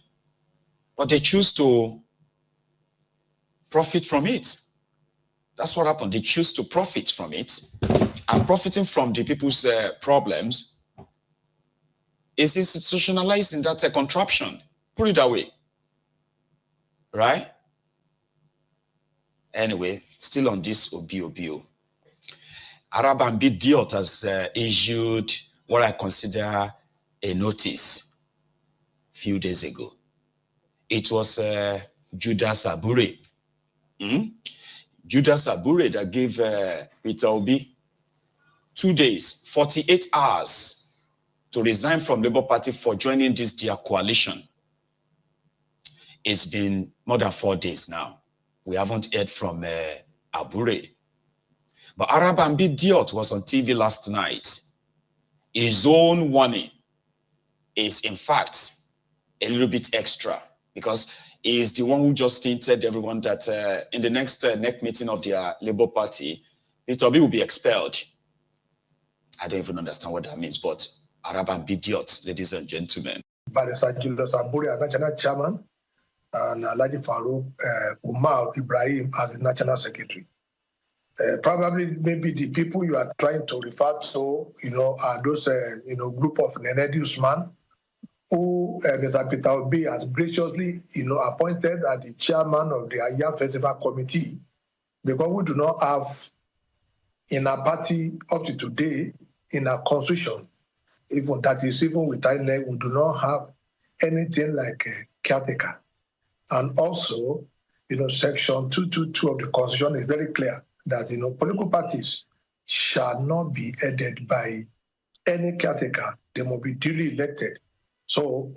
But they choose to profit from it. That's what happened. They choose to profit from it. And profiting from the people's problems is institutionalized in that contraption. Put it that way. Right? Anyway, still on this Obi. Arabambidiot has issued what I consider a notice a few days ago. It was Judas Abure. Judas Abure that gave Peter Obi 2 days, 48 hours to resign from Labour Party for joining this their coalition. It's been more than 4 days now. We haven't heard from Abure. But Arabambidiot was on TV last night. His own warning is, in fact, a little bit extra because he is the one who just hinted everyone that in the next NEC meeting of their Labour Party, Peter Obi will be expelled. I don't even understand what that means, but Arabambidiot, ladies and gentlemen. Barrister Julius Abure, National Chairman, and Alhaji Farouk Umar Ibrahim as the National Secretary. Probably maybe the people you are trying to refer to, are those, group of Nenediusman who Mr. Peter Obi has graciously, appointed as the chairman of the Aya Festival Committee, because we do not have in our party up to today, in our constitution, even that is even with INEC, we do not have anything like a caretaker. And also, Section 222 of the Constitution is very clear that, political parties shall not be headed by any caretaker. They must be duly elected. So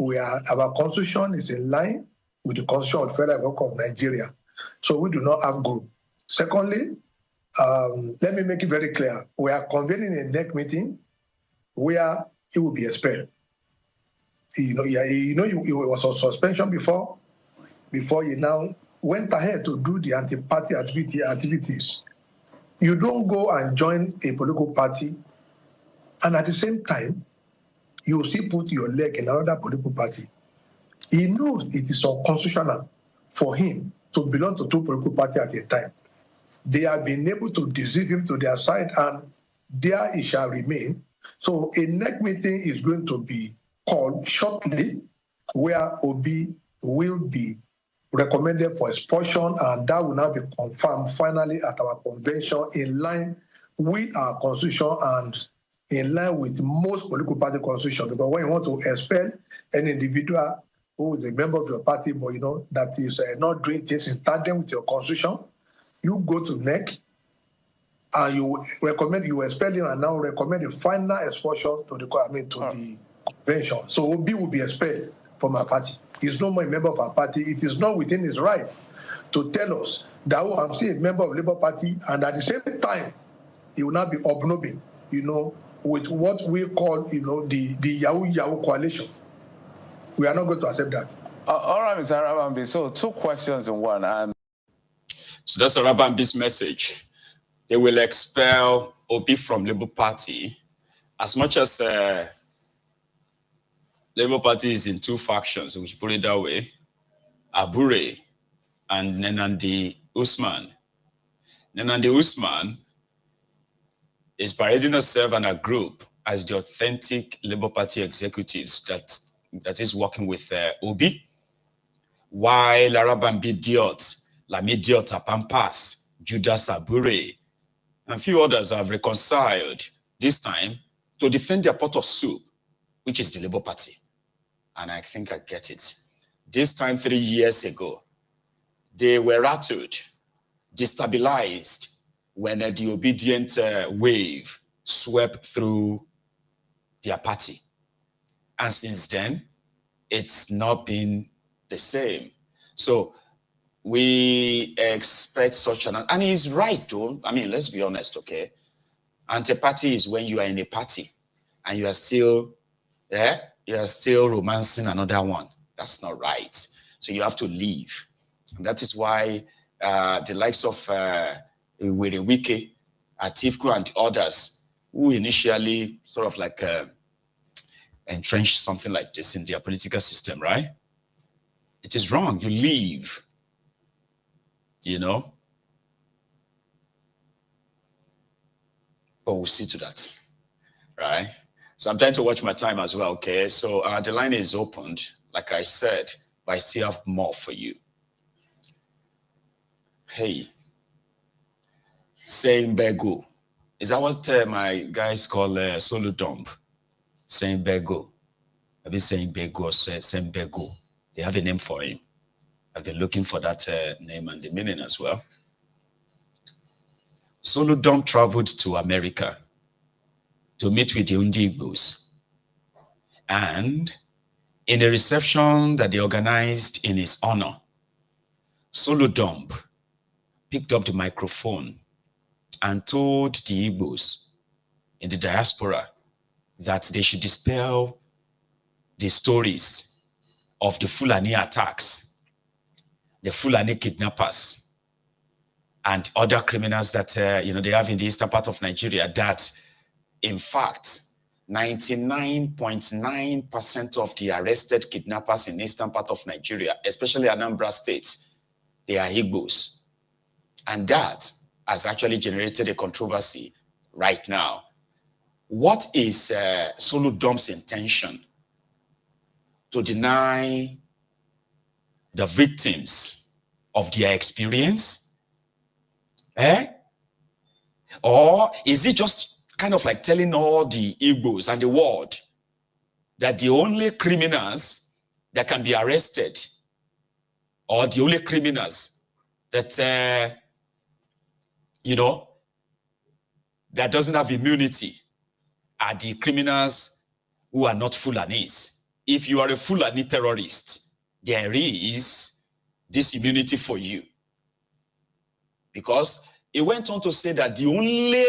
our Constitution is in line with the Constitution of the Federal Republic of Nigeria. So we do not have group. Secondly, let me make it very clear. We are convening a NEC meeting where he will be expelled. He was on suspension before he now went ahead to do the anti-party activities. You don't go and join a political party, and at the same time, you still put your leg in another political party. He knows it is unconstitutional for him to belong to two political parties at a time. They have been able to deceive him to their side, and there he shall remain. So a NEC meeting is going to be called shortly, where Obi will be recommended for expulsion, and that will now be confirmed finally at our convention in line with our constitution and in line with most political party constitution. Because when you want to expel an individual who is a member of your party, but that is not doing things in tandem with your constitution, you go to NEC and you expel him and now recommend the final expulsion to the convention. So Obi will be expelled from our party. He's no more a member of our party. It is not within his right to tell us that I'm still a member of the Labour Party, and at the same time, he will not be obnobbing, with what we call, the Yahoo coalition. We are not going to accept that. All right, Mr. Arabambi. So 2 questions in one. So that's Arabambi's message. They will expel Obi from Labour Party. As much as Labour Party is in 2 factions, we should put it that way, Abure and Nenandi Usman. Nenandi Usman is parading herself and her group as the authentic Labour Party executives that is working with Obi, while Arabambidiot, Lamidiot Apampas, Judas Abure, and a few others have reconciled, this time to defend their pot of soup, which is the Labour Party. And I think I get it. This time 3 years ago, they were rattled, destabilized when the obedient wave swept through their party. And since then, it's not been the same. So we expect such and he's right though. I mean, let's be honest, okay? Anti-party is when you are in a party and you are still, romancing another one. That's not right. So you have to leave. And that is why the likes of Wike, Atiku and others who initially sort of like entrenched something like this in their political system, right? It is wrong. You leave. You know? But we'll see to that, right? So I'm trying to watch my time as well, okay? So the line is opened, like I said, but I still have more for you. Hey, saying bego. Is that what my guys call Soludo? Saying bego. I've been saying bego or saying bego. They have a name for him. I've been looking for that name and the meaning as well. Soludo traveled to America to meet with the Igbos. And in a reception that they organized in his honor, Soludo picked up the microphone and told the Igbos in the diaspora that they should dispel the stories of the Fulani attacks, the Fulani kidnappers, and other criminals that they have in the eastern part of Nigeria, that in fact 99.9% of the arrested kidnappers in the eastern part of Nigeria, especially Anambra State, they are Igbos. And that has actually generated a controversy right now. What is Soludo's intention? To deny the victims of their experience? Or is it just kind of like telling all the Igbos and the world that the only criminals that can be arrested, or the only criminals that, that doesn't have immunity are the criminals who are not Fulanis? If you are a Fulani terrorist, there is this immunity for you. Because it went on to say that the only,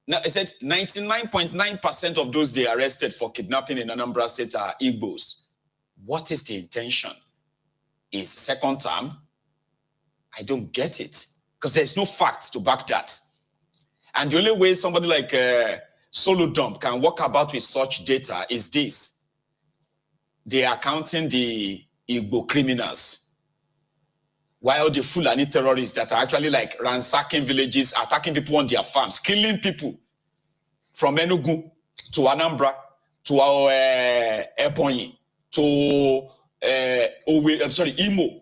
now it said 99.9% of those they arrested for kidnapping in Anambra State are Igbos. What is the intention? Is second term? I don't get it. Because there's no facts to back that. And the only way somebody like Soludo can walk about with such data is this. They are counting the Igbo criminals, while the Fulani terrorists that are actually like ransacking villages, attacking people on their farms, killing people from Enugu to Anambra to Ebonyi to Imo.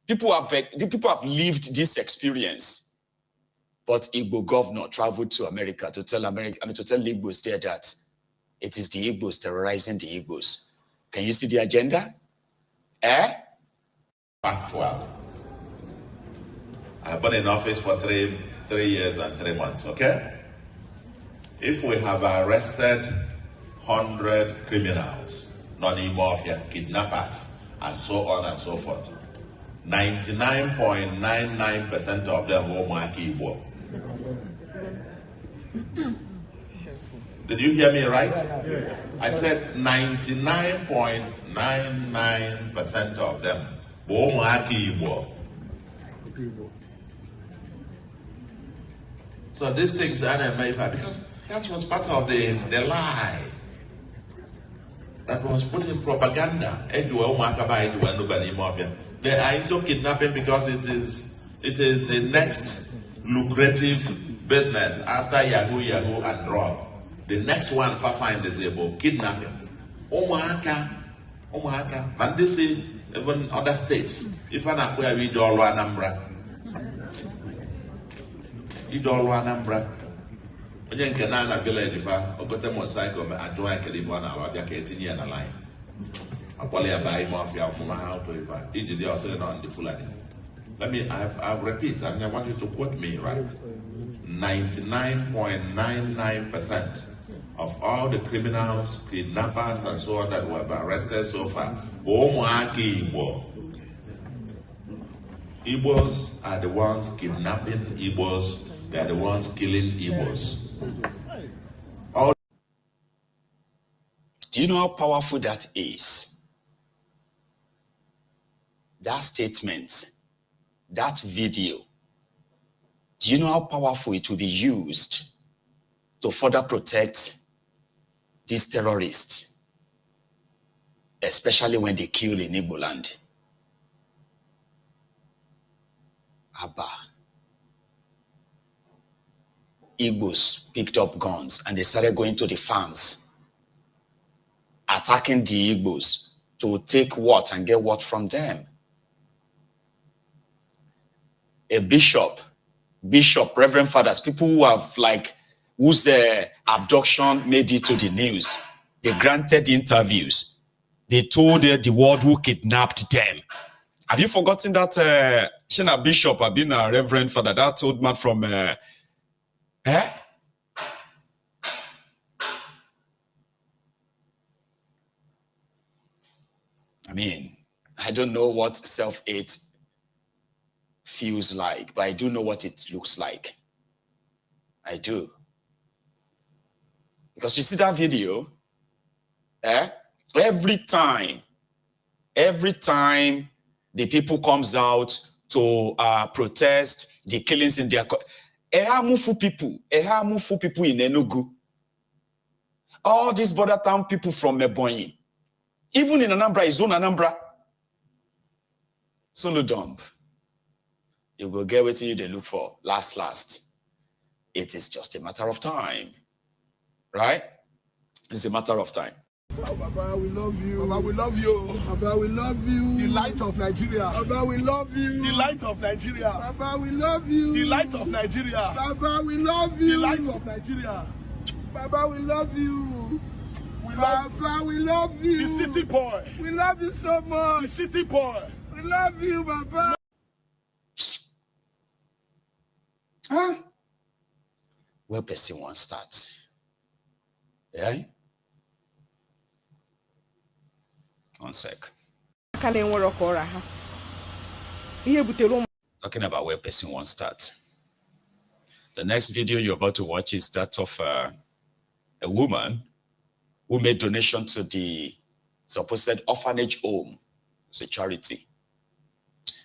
People have lived this experience, but Igbo governor traveled to America to tell Igbos there that it is the Igbos terrorizing the Igbos. Can you see the agenda? Factual. I've been in office for three years and 3 months, okay? If we have arrested 100 criminals, non-mafia, kidnappers, and so on and so forth, 99.99% of them were Igbo. Did you hear me right? I said 99.99% of them were Igbo. So these things are made because that was part of the lie that was put in propaganda. They are into kidnapping because it is the next lucrative business after Yahoo and drug. The next one for find is about kidnapping. Omaka. And this is even other states. If I'm not where we do all Anambra. Onye nke na village fa ogote motorcycle me ajoin California abia ka etinye na line. Akwale ya buy mafia mama how to ifa. Iji dey also on the Fulani. I repeat, and I want you to quote me right. 99.99% of all the criminals, kidnappers, and so on that were arrested so far. Igbos are the ones kidnapping Igbos. They are the ones killing Igbos. Do you know how powerful that is? That statement, that video. Do you know how powerful it will be used to further protect these terrorists, especially when they kill in Igboland? Abba. Igbos picked up guns and they started going to the farms, attacking the Igbos to take what and get what from them. A bishop, reverend fathers, people who have whose abduction made it to the news, they granted interviews. They told the world who kidnapped them. Have you forgotten that Shina bishop had been a reverend father, that old man from I mean, I don't know what self-hate feels like, but I do know what it looks like. I do. Because you see that video, every time the people comes out to protest the killings in their Ehamufu people in Enugu, all these border town people from Ebonyi, even in Anambra, his own Anambra, Soludo, you go get what you they look for. Last. It is just a matter of time. Right? It's a matter of time. Oh, Baba, we love you. Baba, we love you. Baba, we love you. The light of Nigeria. Baba, we love you. The light of Nigeria. Baba, we love you. The light of Nigeria. Baba, we love you. The light of Nigeria. Baba, we love you. Baba, we love you. The city boy. We love you so much. The city boy. We love you, Baba. Huh? Where person wants start? Yeah? One sec. Talking about where person wants start. The next video you're about to watch is that of a woman who made donation to the supposed orphanage home. It's a charity.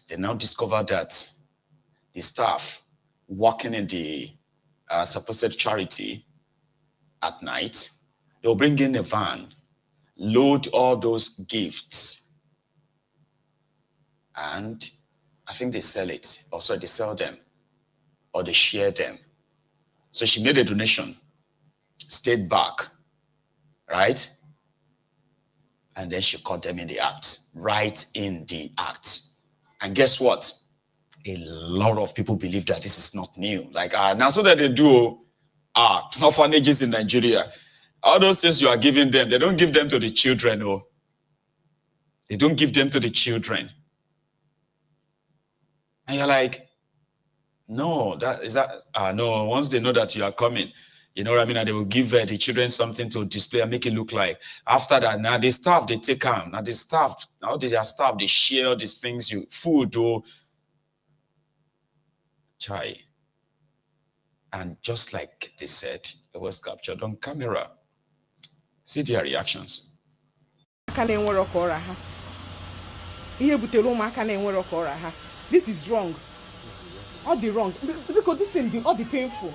They now discovered that the staff working in the supposed charity at night, they'll bring in a van, load all those gifts, and I think they sell it. Also, they sell them or they share them. So she made a donation, stayed back, right? And then she caught them in the act, right in the act. And guess what? A lot of people believe that this is not new. Now so that they do orphanages in Nigeria. All those things you are giving them, they don't give them to the children. Oh, they don't give them to the children. And you're like, no, no, once they know that you are coming, you know what I mean? And they will give the children something to display and make it look like. After that, now the staff, they take on. Now they are staff, they share all these things, food, chai. And just like they said, it was captured on camera. See their reactions. This is wrong. All the wrong. Because this thing, all the painful.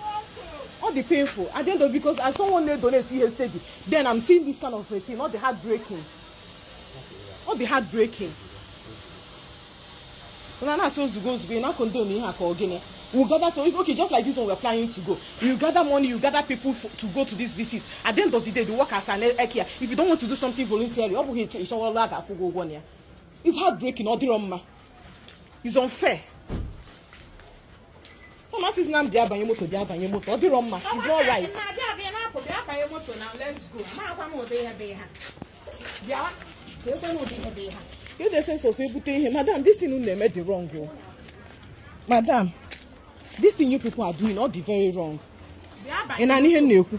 All the painful. At the end of because as someone they donate yesterday, then I'm seeing this kind of thing, all the heartbreaking. All the heartbreaking. We'll gather, so okay, just like this one we're planning to go. You gather money, you gather people to go to this visit. At the end of the day, the work as an IKEA. If you don't want to do something voluntarily, it's heartbreaking, it's unfair. It's not right. You the sense of him, madam, this thing you made the wrong go. Madam, this thing you people are doing, not the very wrong.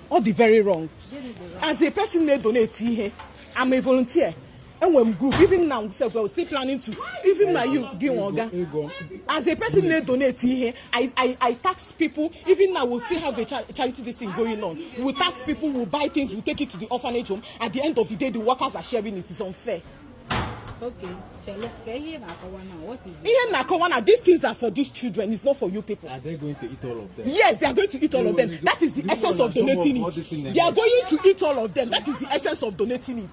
All the very wrong. As a person they donate here, I'm a volunteer. And when group, even now, we're still planning to, even my youth, as a person they donate here, I tax people, even now we'll still have a charity this thing going on. We'll tax people, we'll buy things, we'll take it to the orphanage home. At the end of the day, the workers are sharing it. It's unfair. Okay. What is it? These things are for these children. It's not for you people. Are they going to eat all of them? Yes, they are going to eat all of them. That is the essence of donating it. They are going to eat all of them. That is the essence of donating it.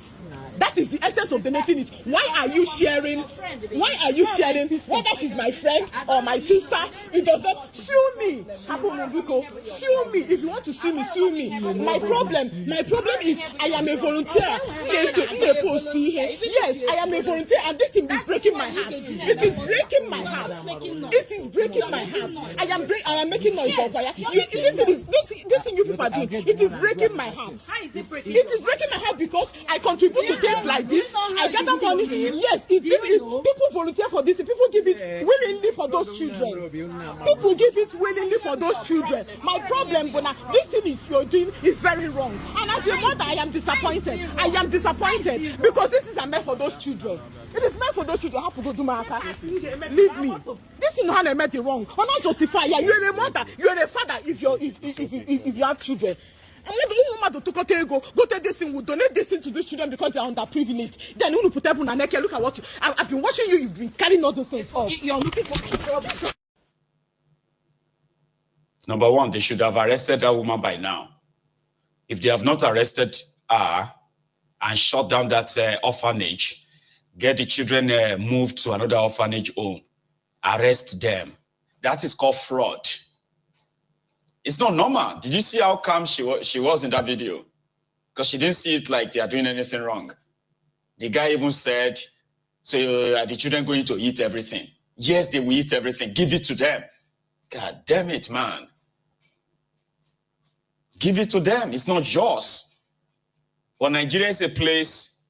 That is the essence of donating it. Why are you sharing? Why are you sharing? Whether she's my friend or my sister, it does not sue me. Sue me. If you want to sue me. My problem is I am a volunteer. Yes, I am a volunteer, and this thing is breaking my heart. It is breaking my heart. It is breaking my heart. I am making noise over here. This thing you people are doing, it is breaking my heart. It is breaking my heart because I contribute to things like this. I gather money. Yes, people volunteer for this. People give it willingly for those children. People give it willingly for those children. My problem, Bona, this thing you're doing is very wrong. And as a mother, I am disappointed. Because this is meant for those children. It is meant for those children. How to go do my leave me. This is not meant it wrong. I'm not justify. Yeah, you're a mother. You're a father. If you have children. And when the woman to go take this thing, will donate this thing to these children because they are underprivileged. Then you put them on neck. Look at what I've been watching you. You've been carrying all those things up. You're looking for. Number one, they should have arrested that woman by now. If they have not arrested her and shut down that orphanage, get the children moved to another orphanage home, arrest them. That is called fraud. It's not normal. Did you see how calm she was in that video? Because she didn't see it like they are doing anything wrong. The guy even said, so are the children going to eat everything? Yes, they will eat everything. Give it to them. God damn it, man. Give it to them. It's not yours. But Nigeria is a place,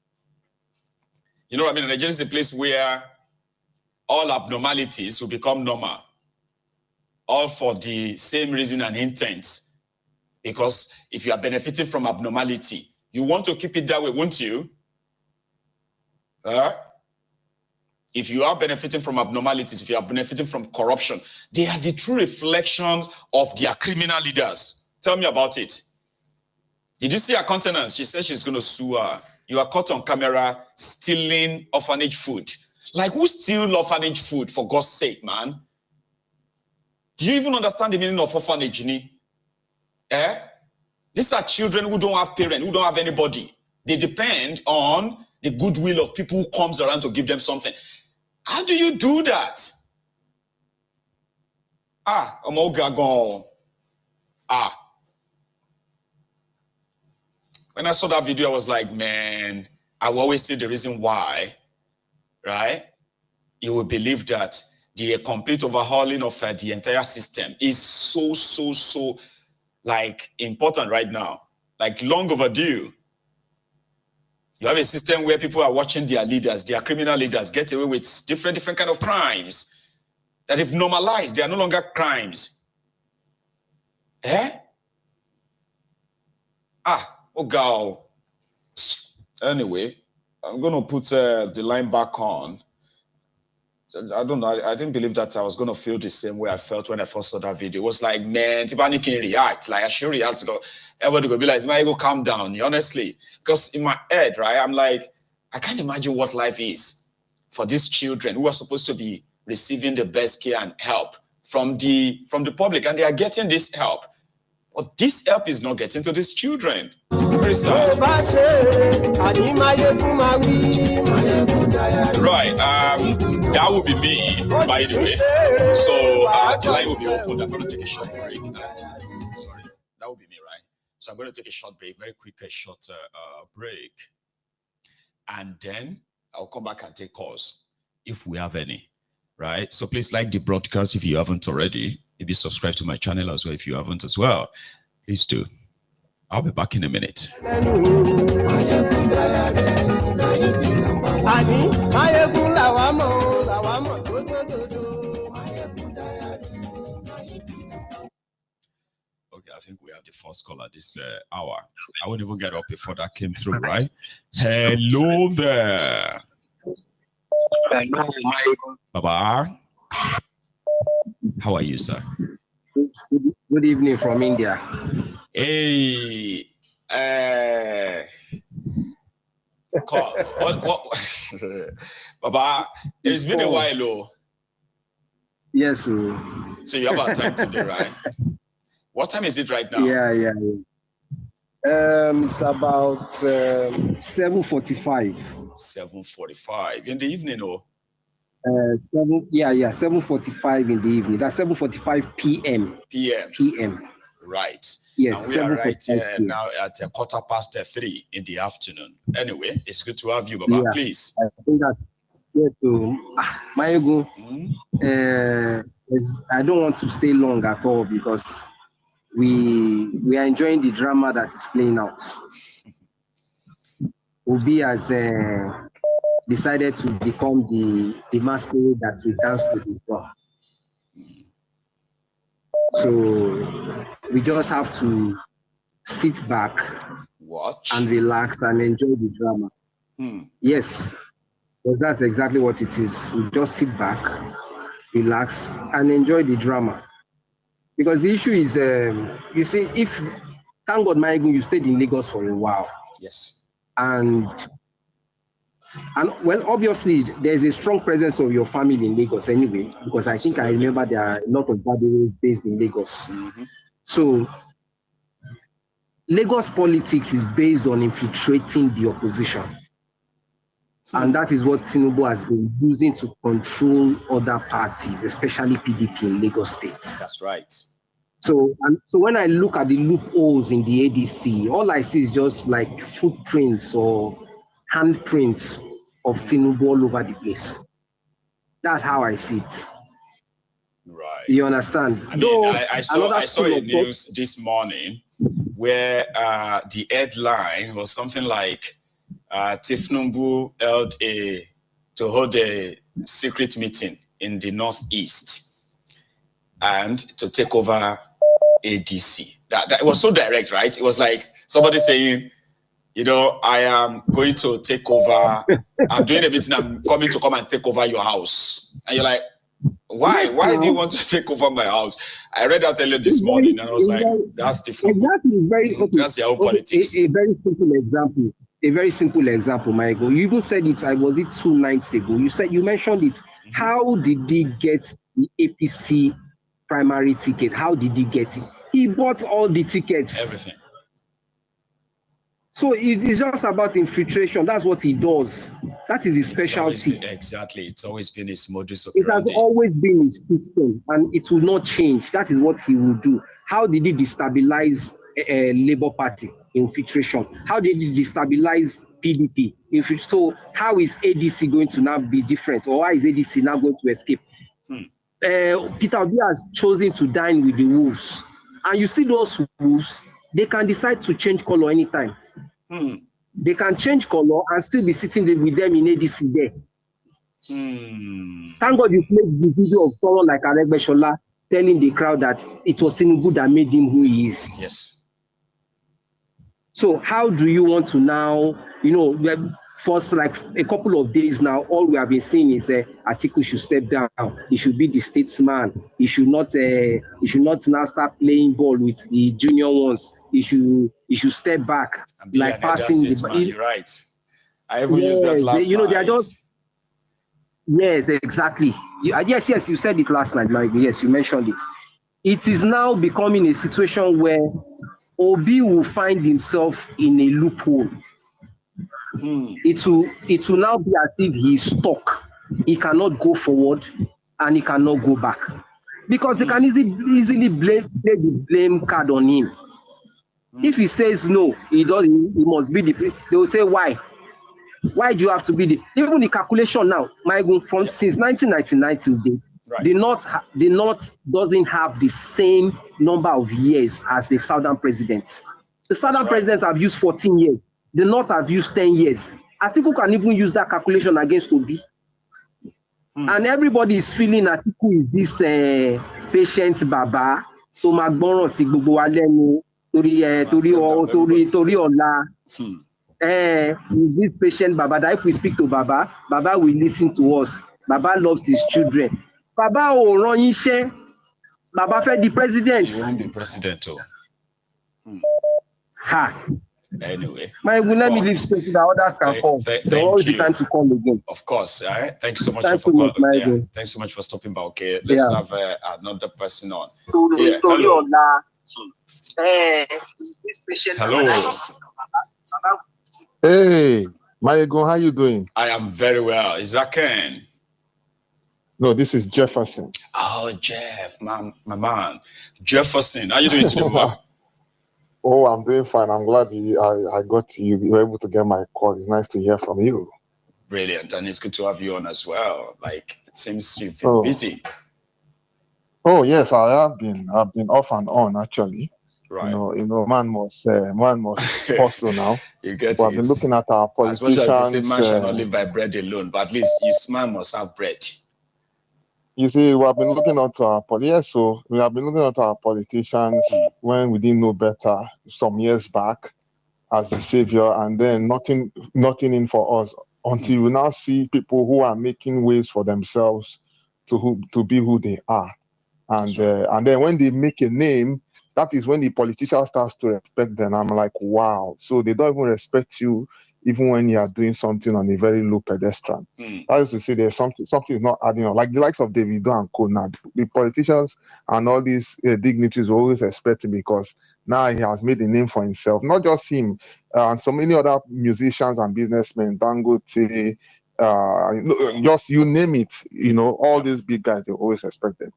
you know what I mean? Nigeria is a place where all abnormalities will become normal. All for the same reason and intent. Because if you are benefiting from abnormality, you want to keep it that way, won't you? If you are benefiting from abnormalities, if you are benefiting from corruption, they are the true reflections of their criminal leaders. Tell me about it. Did you see her countenance? She said she's going to sue her. You are caught on camera stealing orphanage food. Like, who steals orphanage food, for God's sake, man? Do you even understand the meaning of orphanage? These are children who don't have parents, who don't have anybody. They depend on the goodwill of people who comes around to give them something. How do you do that? When I saw that video, I was like, man, I will always say the reason why, right? You will believe that the complete overhauling of the entire system is so like important right now, like long overdue. You have a system where people are watching their leaders, their criminal leaders, get away with different kind of crimes that if normalized, they are no longer crimes. Oh God. Anyway, I'm gonna put the line back on. I don't know. I didn't believe that I was going to feel the same way I felt when I first saw that video. It was like, man, Tibani can react. Like, I should react to go. Everybody go be like, my ego, calm down, honestly. Because in my head, right, I'm like, I can't imagine what life is for these children who are supposed to be receiving the best care and help from the public, and they are getting this help. But this help is not getting to these children. Very sad. Right, that would be me, by the way. So the line will be open. I'm going to take a short break. Sorry, that would be me, right? So I'm going to take a short break, very quick, short break. And then I'll come back and take calls if we have any, right? So please like the broadcast if you haven't already. Maybe subscribe to my channel as well if you haven't as well. Please do. I'll be back in a minute. Okay, I think we have the first caller this hour. I wouldn't even get up before that came through, right? Hello there. Hello, Baba. How are you, sir? Good evening from India. Hey, what? Baba, it's been a while, oh. Yes, sir. So you have our time today, right? What time is it right now? Yeah. It's about 7:45. 7:45 in the evening, oh. 7:45 in the evening. That's 7:45 p.m. PM. Right. Yes. And we are right here now at 3:15 in the afternoon. Anyway, it's good to have you, Baba. Yeah. Please. I think that's good to Mayego. I don't want to stay long at all because we are enjoying the drama that is playing out. Obi has decided to become the masquerade that we dance to the drum. So we just have to sit back, watch, and relax and enjoy the drama. Yes, because that's exactly what it is. We just sit back, relax, and enjoy the drama. Because the issue is, you see, thank God, Maigu, you stayed in Lagos for a while. Yes. And well, obviously, there's a strong presence of your family in Lagos anyway, because I think I remember there are a lot of Abure based in Lagos. So, Lagos politics is based on infiltrating the opposition. And that is what Tinubu has been using to control other parties, especially PDP in Lagos State. That's right. So when I look at the loopholes in the ADC, all I see is just like footprints or handprints of Tinubu all over the place. That's how I see it. Right. You understand? I mean, I saw a news this morning where the headline was something like thiefnubu to hold a secret meeting in the Northeast and to take over ADC. That was so direct, right? It was like somebody saying, you know, I am going to take over. I'm doing a meeting. I'm coming to come and take over your house. And you're like, why? Why do you want to take over my house? I read that earlier this morning, and I was like, that's different. Exactly. That's your own politics. A very simple example. A very simple example, Michael. You even said it. Was it 2 nights ago? You mentioned it. How did he get the APC primary ticket? How did he get it? He bought all the tickets. Everything. So it is just about infiltration. That's what he does. That is his specialty. Exactly. It's always been his modus operandi. It has always been his system, and it will not change. That is what he will do. How did he destabilize Labour Party? Infiltration. How did he destabilize PDP? So how is ADC going to now be different? Or why is ADC now going to escape? Peter Obi has chosen to dine with the wolves. And you see those wolves, they can decide to change color anytime. They can change color and still be sitting there with them in ADC there. Thank God you played the video of someone like Arabambidiot telling the crowd that it was Tinubu that made him who he is. Yes. So how do you want to now, for like a couple of days now, all we have been seeing is Atiku should step down. He should be the statesman. He should not now start playing ball with the junior ones. He should step back, like passing the ball. You're right. I even used that last night. They are just. Yes, exactly. Yes, you said it last night, Mike. Yes, you mentioned it. It is now becoming a situation where Obi will find himself in a loophole. It will now be as if he's stuck. He cannot go forward and he cannot go back. Because they can easily play the blame card on him. If he says no, he must be the. They will say why? Why do you have to be the? Even the calculation now, since 1999 till date, right. the North doesn't have the same number of years as the Southern presidents. The Southern presidents have used 14 years. The North have used 10 years. Atiku can even use that calculation against Obi. And everybody is feeling Atiku is this patient Baba, so Magboron si gbogbo wa lenu, Tori Ola. This patient Baba, that if we speak to Baba, Baba will listen to us. Baba loves his children. Baba Oronyiche, Baba fed the president. You won't be president, too. Ha. Anyway. Let me leave space so that others can come. There will always be time to come again. Of course. Thanks so much for calling. Thanks so much for stopping by. Okay, let's have another person on. Hello. Hello. Hey, Mayegon, how you doing? I am very well. Is that Ken? No, this is Jefferson. Oh, Jeff, my man. Jefferson, how you doing today, man? Oh, I'm doing fine. I'm glad I got you. You were able to get my call. It's nice to hear from you. Brilliant, and it's good to have you on as well. Like, it seems you've been busy. Oh yes, I have been. I've been off and on actually. Right. You know, man must hustle now. You get but I've been looking at our politicians. As much as they say man shall not live by bread alone, but at least man must have bread. You see, we have been looking at our politicians when we didn't know better some years back as the savior, and then nothing in for us until we now see people who are making ways for themselves to be who they are, and then when they make a name, that is when the politician starts to respect them. I'm like, wow. So they don't even respect you even when you are doing something on a very low pedestal. I used to say there's something is not adding up. Like the likes of Davido and Co. Now, the politicians and all these dignitaries always expect him because now he has made a name for himself. Not just him, and so many other musicians and businessmen, Dangote, just you name it. You know, all these big guys, they always respect them.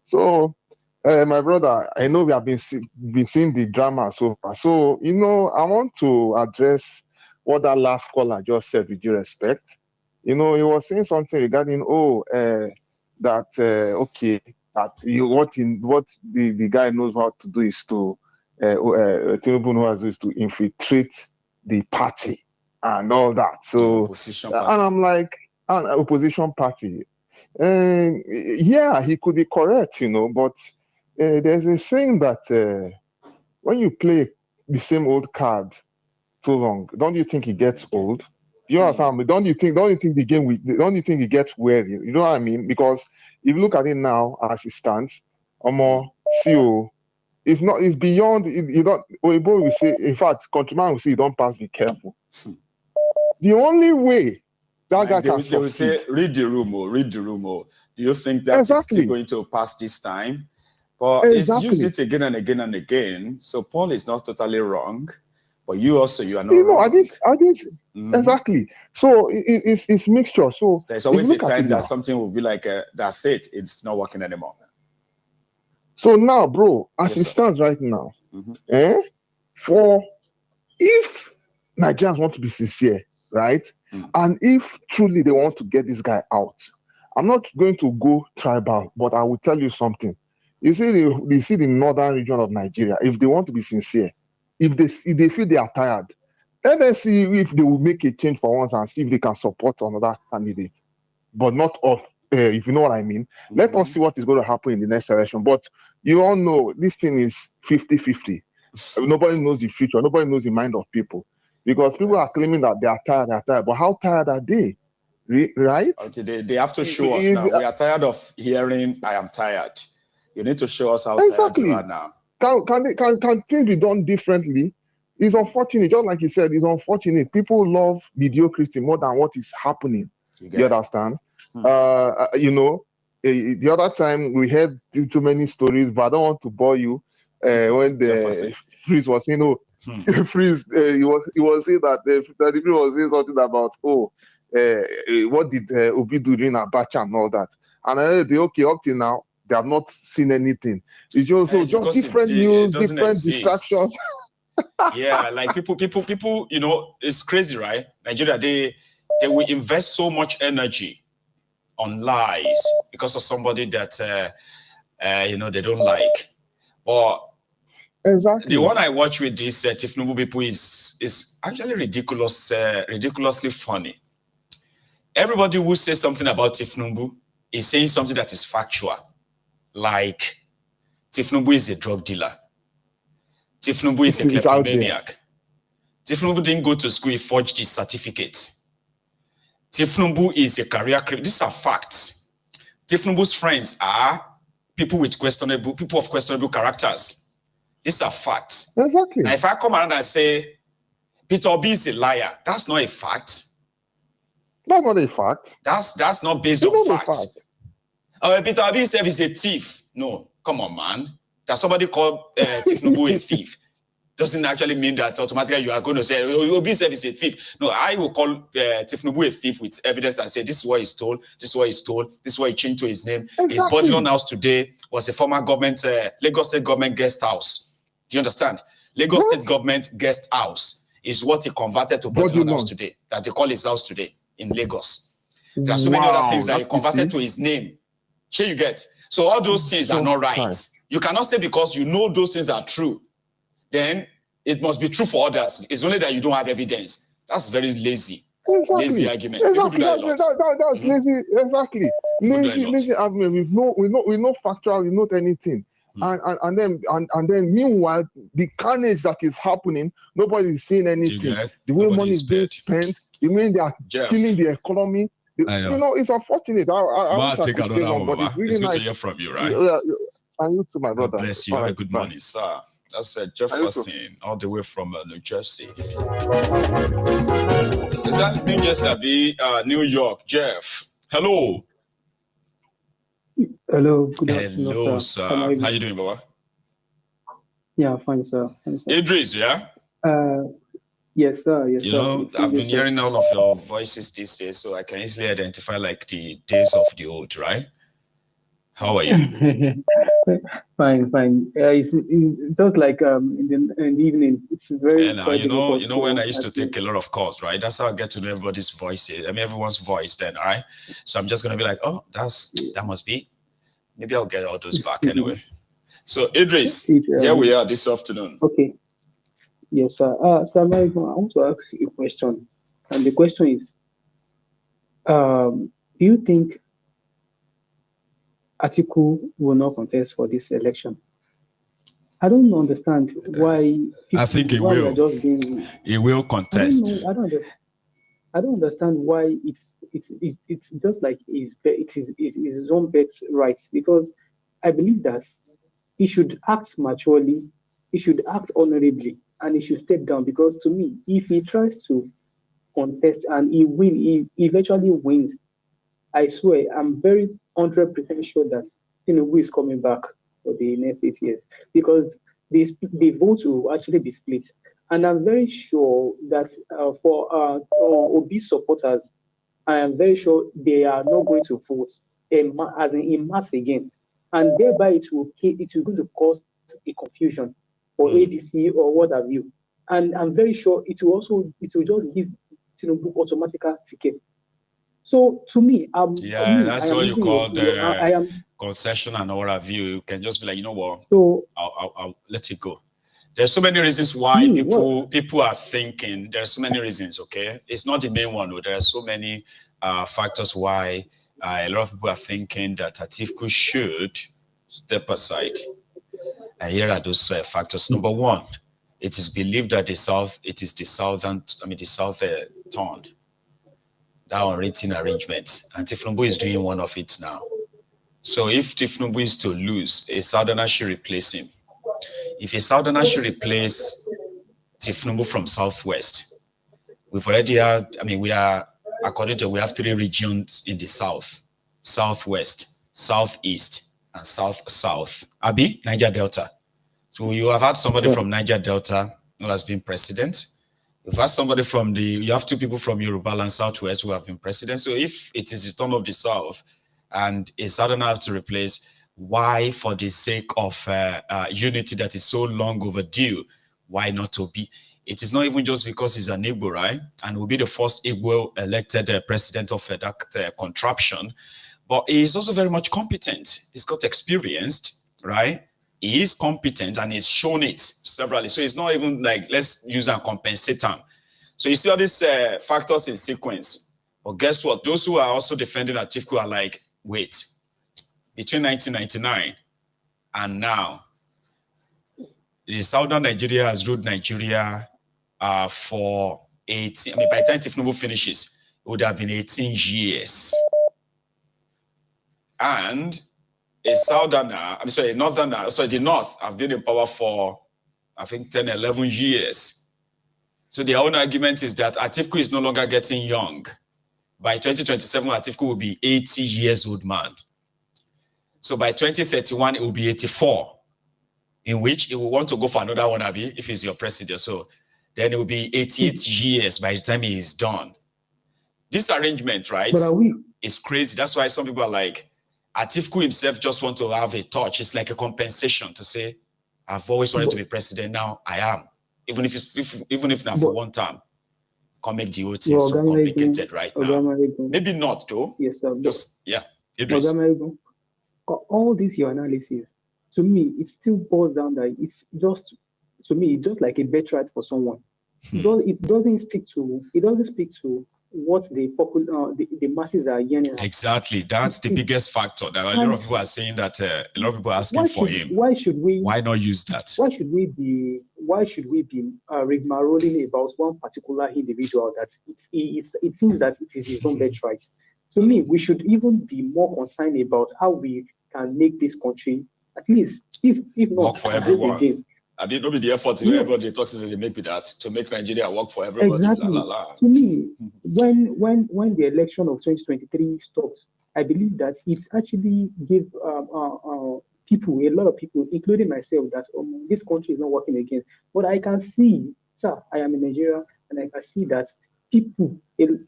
So, my brother, I know we have been seeing the drama so far. So, you know, I want to address what that last caller just said with due respect. You know, he was saying something regarding, what the guy knows how to do is to, Tinubu knows is to infiltrate the party and all that. So, and I'm like, an opposition party. Yeah, he could be correct, you know, but there's a saying that when you play the same old card too long, don't you think it gets old? You understand me? Don't you think it gets weary? You know what I mean? Because if you look at it now as it stands, CEO, it's beyond. You don't. Oyibo will say. In fact, countryman will say, "You don't pass. Be careful." The only way that guy can they will say, "Read the room, read the room." Do you think that is still going to pass this time? But it's used it again and again and again. So Paul is not totally wrong, but you are not wrong. Exactly. So it's mixture. So there's always a time that something will be like, that's it. It's not working anymore. So now, bro, as it stands right now, if Nigerians want to be sincere, right, and if truly they want to get this guy out, I'm not going to go tribal, but I will tell you something. You see, the northern region of Nigeria, if they want to be sincere, if they feel they are tired, let us see if they will make a change for once and see if they can support another candidate, but not of, if you know what I mean. Let us see what is going to happen in the next election. But you all know this thing is 50-50. Nobody knows the future. Nobody knows the mind of people, because people are claiming that they are tired. But how tired are they? Right? They have to show us now. We are tired of hearing, I am tired. You need to show us how tired you are now. Can things be done differently? It's unfortunate, just like you said, it's unfortunate. People love mediocrity more than what is happening. You understand? You know, the other time we heard too many stories, but I don't want to bore you. When the Freeze was saying, Freeze, he was saying that the Freeze was saying something about, what did Obi do during Abacha and all that? And I heard, up till now, they have not seen anything. It's just different news, different distractions. Yeah, like people, you know, it's crazy, right? Nigeria, they will invest so much energy on lies because of somebody that you know, they don't like. But exactly, the one I watch with this thiefnubu people is actually ridiculously funny. Everybody who says something about thiefnubu is saying something that is factual. Like, thiefnubu is a drug dealer. thiefnubu is a kleptomaniac. thiefnubu didn't go to school, he forged his certificate. thiefnubu is a career criminal. These are facts. thiefnubu's friends are people of questionable characters. These are facts. Exactly. Now, if I come around and say Peter Obi is a liar, that's not a fact. That's not a fact. That's not based on facts. Peter Obi himself is a thief. No, come on, man. That somebody called thiefnubu a thief doesn't actually mean that automatically you are going to say Obi himself is a thief. No, I will call thiefnubu a thief with evidence and say this is what he stole, this is what he stole, this is what he changed to his name. Exactly. His Bodilon house today was a former government, Lagos State government guest house. Do you understand? Lagos State government guest house is what he converted to Bodilon house today, that they call his house today in Lagos. There are so many other things that he converted to his name. Sure, you get. So all those things are not right. You cannot say because you know those things are true, then it must be true for others. It's only that you don't have evidence. That's very lazy. Exactly. Lazy argument. Exactly. That's lazy. Exactly. Lazy argument. We know factual. We know anything. And then meanwhile, the carnage that is happening, nobody is seeing anything. The way money is being spent, you mean they are killing the economy. I know. You know, it's unfortunate. I take another one, but it's really nice to hear from you, right? Yeah, and you too, my brother. God bless you. Have a good morning, sir. That's Jefferson, all the way from New Jersey. Is that New Jersey? New York, Jeff. Hello. Hello. Good afternoon, hello, sir. How you doing, Baba? Yeah, fine, sir. Idris, yeah? Yes, sir. Yes, you know, I've been hearing all of your voices these days, so I can easily identify like the days of the old, right? How are you? Fine. It's just like in the evening. It's very. And you know when I used to take a lot of calls, right? That's how I get to know everybody's voices. I mean, everyone's voice then, all right? So I'm just gonna be like, oh, that must be. Maybe I'll get all those back anyway. So Idris, here we are this afternoon. Okay. Yes, sir. Sir, I want to ask you a question, and the question is, do you think Atiku will not contest for this election? I don't understand why. I think he will. He will contest. I don't understand why it's just like it is his own bet right, because I believe that he should act maturely, he should act honorably, and he should step down, because to me, if he tries to contest and he eventually wins, I swear, I'm very 100% sure that Tinubu is coming back for the next 8 years, because the votes will actually be split. And I'm very sure that for Obi supporters, I am very sure they are not going to vote as in mass again, and thereby it will going to cause a confusion for ADC or what have you. And I'm very sure it will just give Tinubu automatic ticket. So to me, that's what you call the concession and what have you. You can just be like, you know what? So I'll let it go. There's so many reasons why people are thinking. There's so many reasons. Okay, it's not the main one. There are so many factors why a lot of people are thinking that Atiku should step aside. And here are those factors. Number one, it is believed that the South turned. That unwritten arrangement, and thiefnubu is doing one of it now. So if thiefnubu is to lose, a Southerner should replace him. If a Southerner should replace thiefnubu from Southwest, we've already had, we have 3 regions in the South: Southwest, Southeast, and South. Abi, Niger Delta. So you have had somebody from Niger Delta who has been president. You've had somebody you have 2 people from Yoruba and Southwest who have been president. So if it is the turn of the South and a Southerner has to replace, why, for the sake of unity that is so long overdue, why not Obi? It is not even just because he's an Igbo, right? And will be the first Igbo elected president of that contraption. But he is also very much competent. He's got experience, right? He is competent and he's shown it severally. So it's not even like, let's use and compensate him. So you see all these factors in sequence. But guess what? Those who are also defending Atiku are like, wait, between 1999 and now, the southern Nigeria has ruled Nigeria for 18. I mean, by the time thiefnubu finishes, it would have been 18 years. And a southerner, a northerner, so the north have been in power for, I think, 10, 11 years. So their own argument is that Atiku is no longer getting young. By 2027, Atiku will be 80 years old man. So by 2031, it will be 84, in which he will want to go for another one, Abi, if he's your president. So then it will be 88 years by the time he is done. This arrangement, right, is crazy. That's why some people are like, Atiku himself just want to have a touch. It's like a compensation to say, I've always wanted to be president, now I am. Even if not for one term. Can't make the whole thing so complicated right now. Maybe not though. Yes, sir. Just, yeah. Idris. All this your analysis, to me, it still boils down that it's just, to me, it's just like a birthright for someone. It doesn't speak to what the popular, the masses are yearning. Exactly, that's the biggest factor. That a lot of people are saying that a lot of people are asking for him. Why not use that? Why should we be rigmaroling about one particular individual that it seems that it is his own birthright? To me, we should even be more concerned about how we can make this country, at least, if not work for everyone. I mean, not be the effort everybody talks to they make that to make Nigeria work for everybody. Exactly. To me, when the election of 2023 stopped, I believe that it actually gave people, a lot of people, including myself, that this country is not working again. But I can see, sir, I am in Nigeria, and I can see that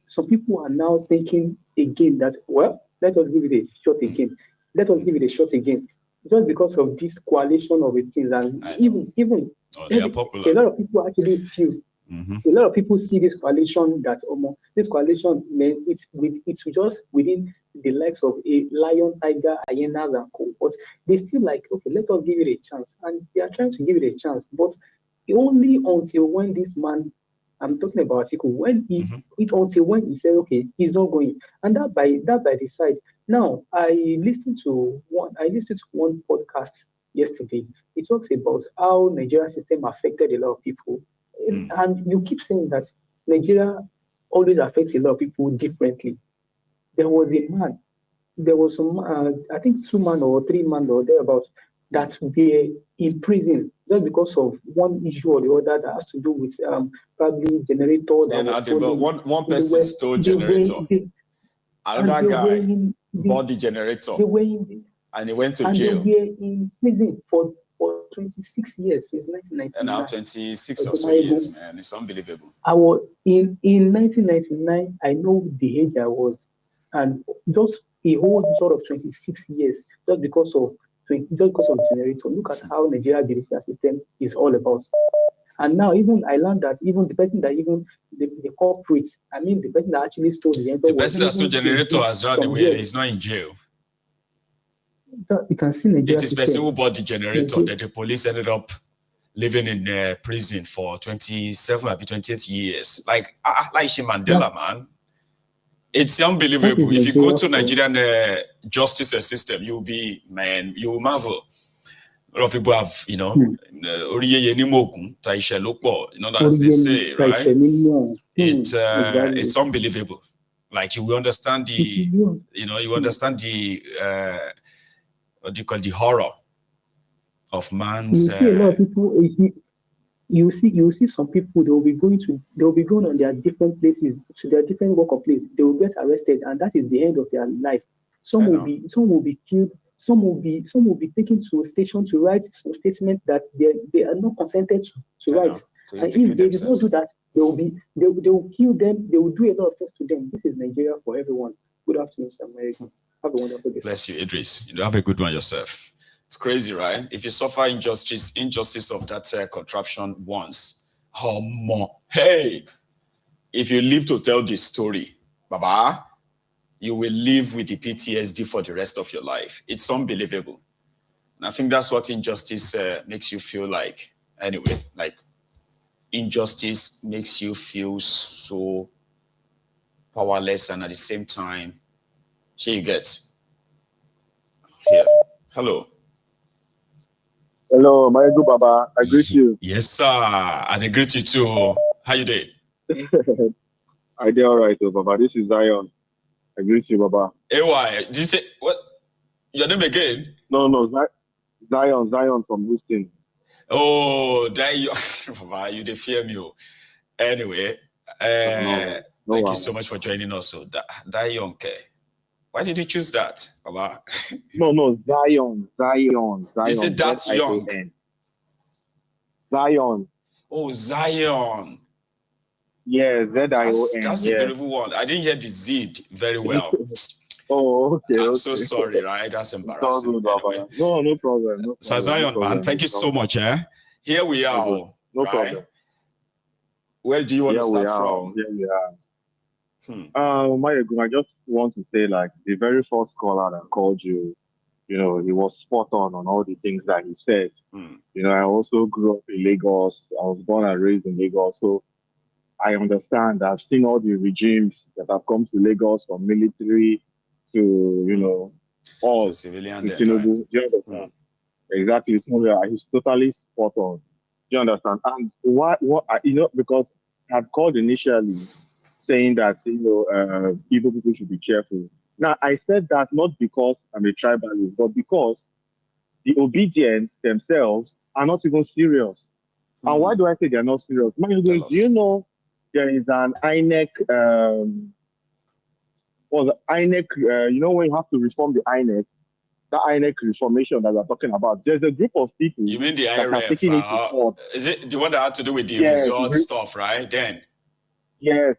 some people are now thinking again that, well, let us give it a shot again. Let us give it a shot again. Just because of this coalition of things, and even a lot of people actually feel, a lot of people see this coalition that this coalition, it's just within the likes of a lion, tiger, hyenas, and co. But they still like, okay, let us give it a chance, and they are trying to give it a chance, but only until when this man, I'm talking about Atiku, until when he said, okay, he's not going, and that by the side. Now, I listened to one podcast yesterday. It talks about how Nigerian system affected a lot of people, and you keep saying that Nigeria always affects a lot of people differently. There was some, I think 2 men or 3 men or thereabouts that were in prison just because of one issue or the other that has to do with probably generator. One person stole generator. Another guy bought the generator. And he went to jail. They were in prison for 26 years since 1999. And now 26 or so years, man. It's unbelievable. I was in 1999. I know the age I was, and just a whole sort of 26 years just because of generator. Look at how Nigeria judicial system is all about. And now I learned that even the person that the corporate, I mean the person that actually stole the generator. The person that stole generator has run away. He's not in jail. You can see Nigeria. It is the person who bought the generator that the police ended up living in prison for 27 or 28 years. Like Mandela, man. It's unbelievable. If you go to Nigerian justice system, you'll marvel. A lot of people have, you know as they say, right? It's unbelievable. Like you will understand you understand the what do you call the horror of man's. You see a lot of people. You see some people. They'll be going on their different places to their different work of place. They will get arrested, and that is the end of their life. Some will be killed. Some will be taken to a station to write some statement that they are not consented to write. And if they do not do that, they will kill them. They will do a lot of things to them. This is Nigeria for everyone. Good afternoon, Mr. American. Have a wonderful day. Bless you, Idris. You have a good one yourself. It's crazy, right? If you suffer injustice of that contraption once, hey, if you live to tell this story, Baba, you will live with the PTSD for the rest of your life. It's unbelievable. And I think that's what injustice makes you feel like. Anyway, like injustice makes you feel so powerless, and at the same time, here you get. Here. Hello. Hello, my good Baba. I greet you. Yes, sir. I greet you too. How you doing? I did all right, Baba. This is Zion. I greet you, Baba. Hey, why? Did you say what? Your name again? No, Zion from Houston. Oh, Zion. Baba, you dey fear me. Anyway, thank you so much for joining us. So, Zion, okay. Why did you choose that, Baba? No, Zion. You said that young. Zion. Oh, Zion. Yeah, Z-I-O-N. That's a beautiful one. I didn't hear the Z very well. Oh, okay. I'm so sorry, right? That's embarrassing. Anyway. No problem. No so, Zion, man, thank you so much. Here we are. No right? problem. Where do you want to start from? Here we are. I just want to say, like, the very first caller that called you, he was spot on all the things that he said. I also grew up in Lagos. I was born and raised in Lagos. So I understand. I've seen all the regimes that have come to Lagos, from military to, all to civilian. Do you understand? Exactly. He's totally spot on. Do you understand? And because I had called initially saying that, Igbo people should be careful. Now, I said that not because I'm a tribalist, but because the obedience themselves are not even serious. And why do I say they're not serious? Do you know there is an INEC, when you have to reform the INEC, the INEC reformation that we're talking about, there's a group of people. You mean the IRF? Is it the one that had to do with the resort stuff, right? Then. Yes,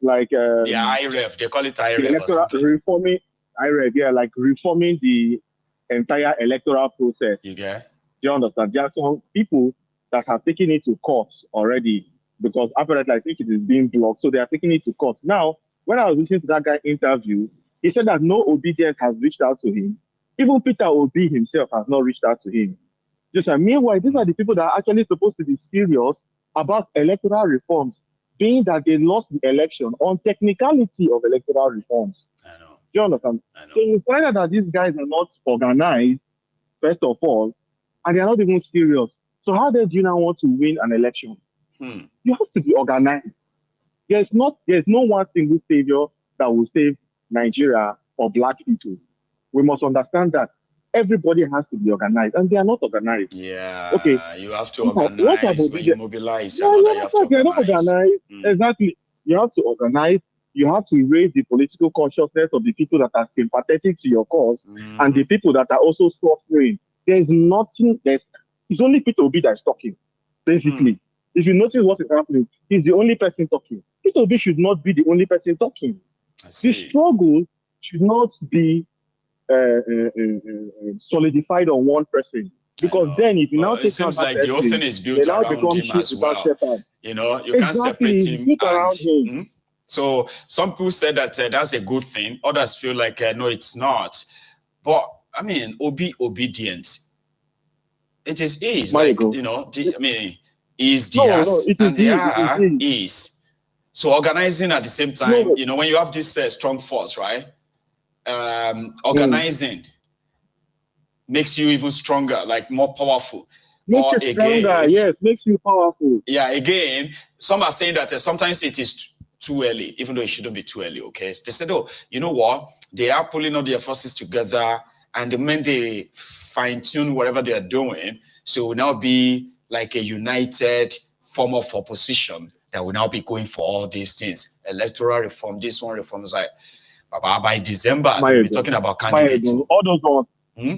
like the IRF, they call it IRF or something. Reforming IRF, like reforming the entire electoral process. You get? Do you understand? There are some people that have taken it to court already because apparently I think it is being blocked, so they are taking it to court. Now, when I was listening to that guy interview, he said that no obedience has reached out to him. Even Peter Obi himself has not reached out to him. Meanwhile, these are the people that are actually supposed to be serious about electoral reforms, being that they lost the election on technicality of electoral reforms. I know. Do you understand? So you find out that these guys are not organized, first of all, and they are not even serious. So how do you now want to win an election? You have to be organized. There's no one single savior that will save Nigeria or black people. We must understand that everybody has to be organized, and they are not organized. Yeah. Okay. You have to organize when you mobilize. They're not organized. Exactly. You have to organize. You have to raise the political consciousness of the people that are sympathetic to your cause and the people that are also suffering. There's nothing. It's only Peter Obi that's talking, basically. If you notice what is happening, he's the only person talking. Peter Obi should not be the only person talking. The struggle should not be solidified on one person, because then if you now take it seems like the whole thing is built around him as well. You can't separate him around him. So some people said that that's a good thing. Others feel like no, it's not. But I mean, obedience. It is like is theirs and they are is. So organizing at the same time, when you have this strong force, right? Organizing makes you even stronger, like more powerful. Makes you stronger, yes, makes you powerful. Yeah, again, some are saying that sometimes it is too early, even though it shouldn't be too early, okay? They said, oh, you know what? They are pulling all their forces together, and the moment they fine-tune whatever they are doing, so it will now be like a united form of opposition that will now be going for all these things. Electoral reform, this one reform is like, by December, we're talking about candidates. All those ones,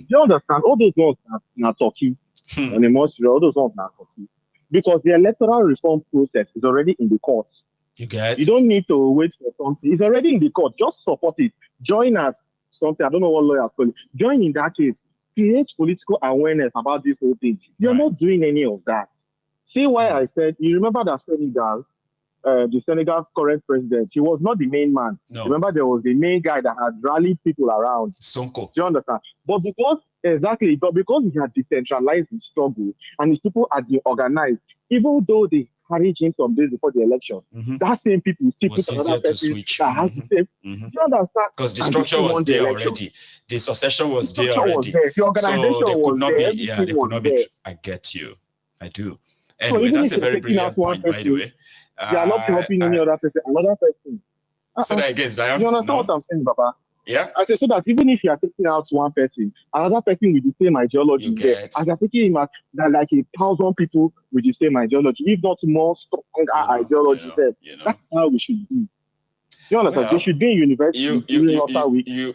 you understand? All those ones are talking. And the most, all those ones are talking. Because the electoral reform process is already in the courts. You get? You don't need to wait for something. It's already in the court. Just support it. Join us. Something, I don't know what lawyers call it. Join in that case. Create political awareness about this whole thing. You're not doing any of that. See why I said, you remember that Senegal, the Senegal current president, he was not the main man. No. Remember, there was the main guy that had rallied people around. Sonko. Do you understand? But because he had decentralized his struggle and his people had been organized, even though they carried him some days before the election. That same people still put another person that has the same. Do you understand? Because the structure was there already. The succession was there already. The organization so there could was not there. be. Yeah, there could not be. I get you. I do. Anyway, so that's a very brilliant point, by the way. They are not helping any other person. Another person. So that again, Zion. You understand what I'm saying, Baba? Yeah. I say so that even if you are taking out one person, another person with the same ideology is there. And you're taking him out that like 1,000 people with the same ideology, if not more stronger ideology there. That's how we should be. You understand? They should be in university. You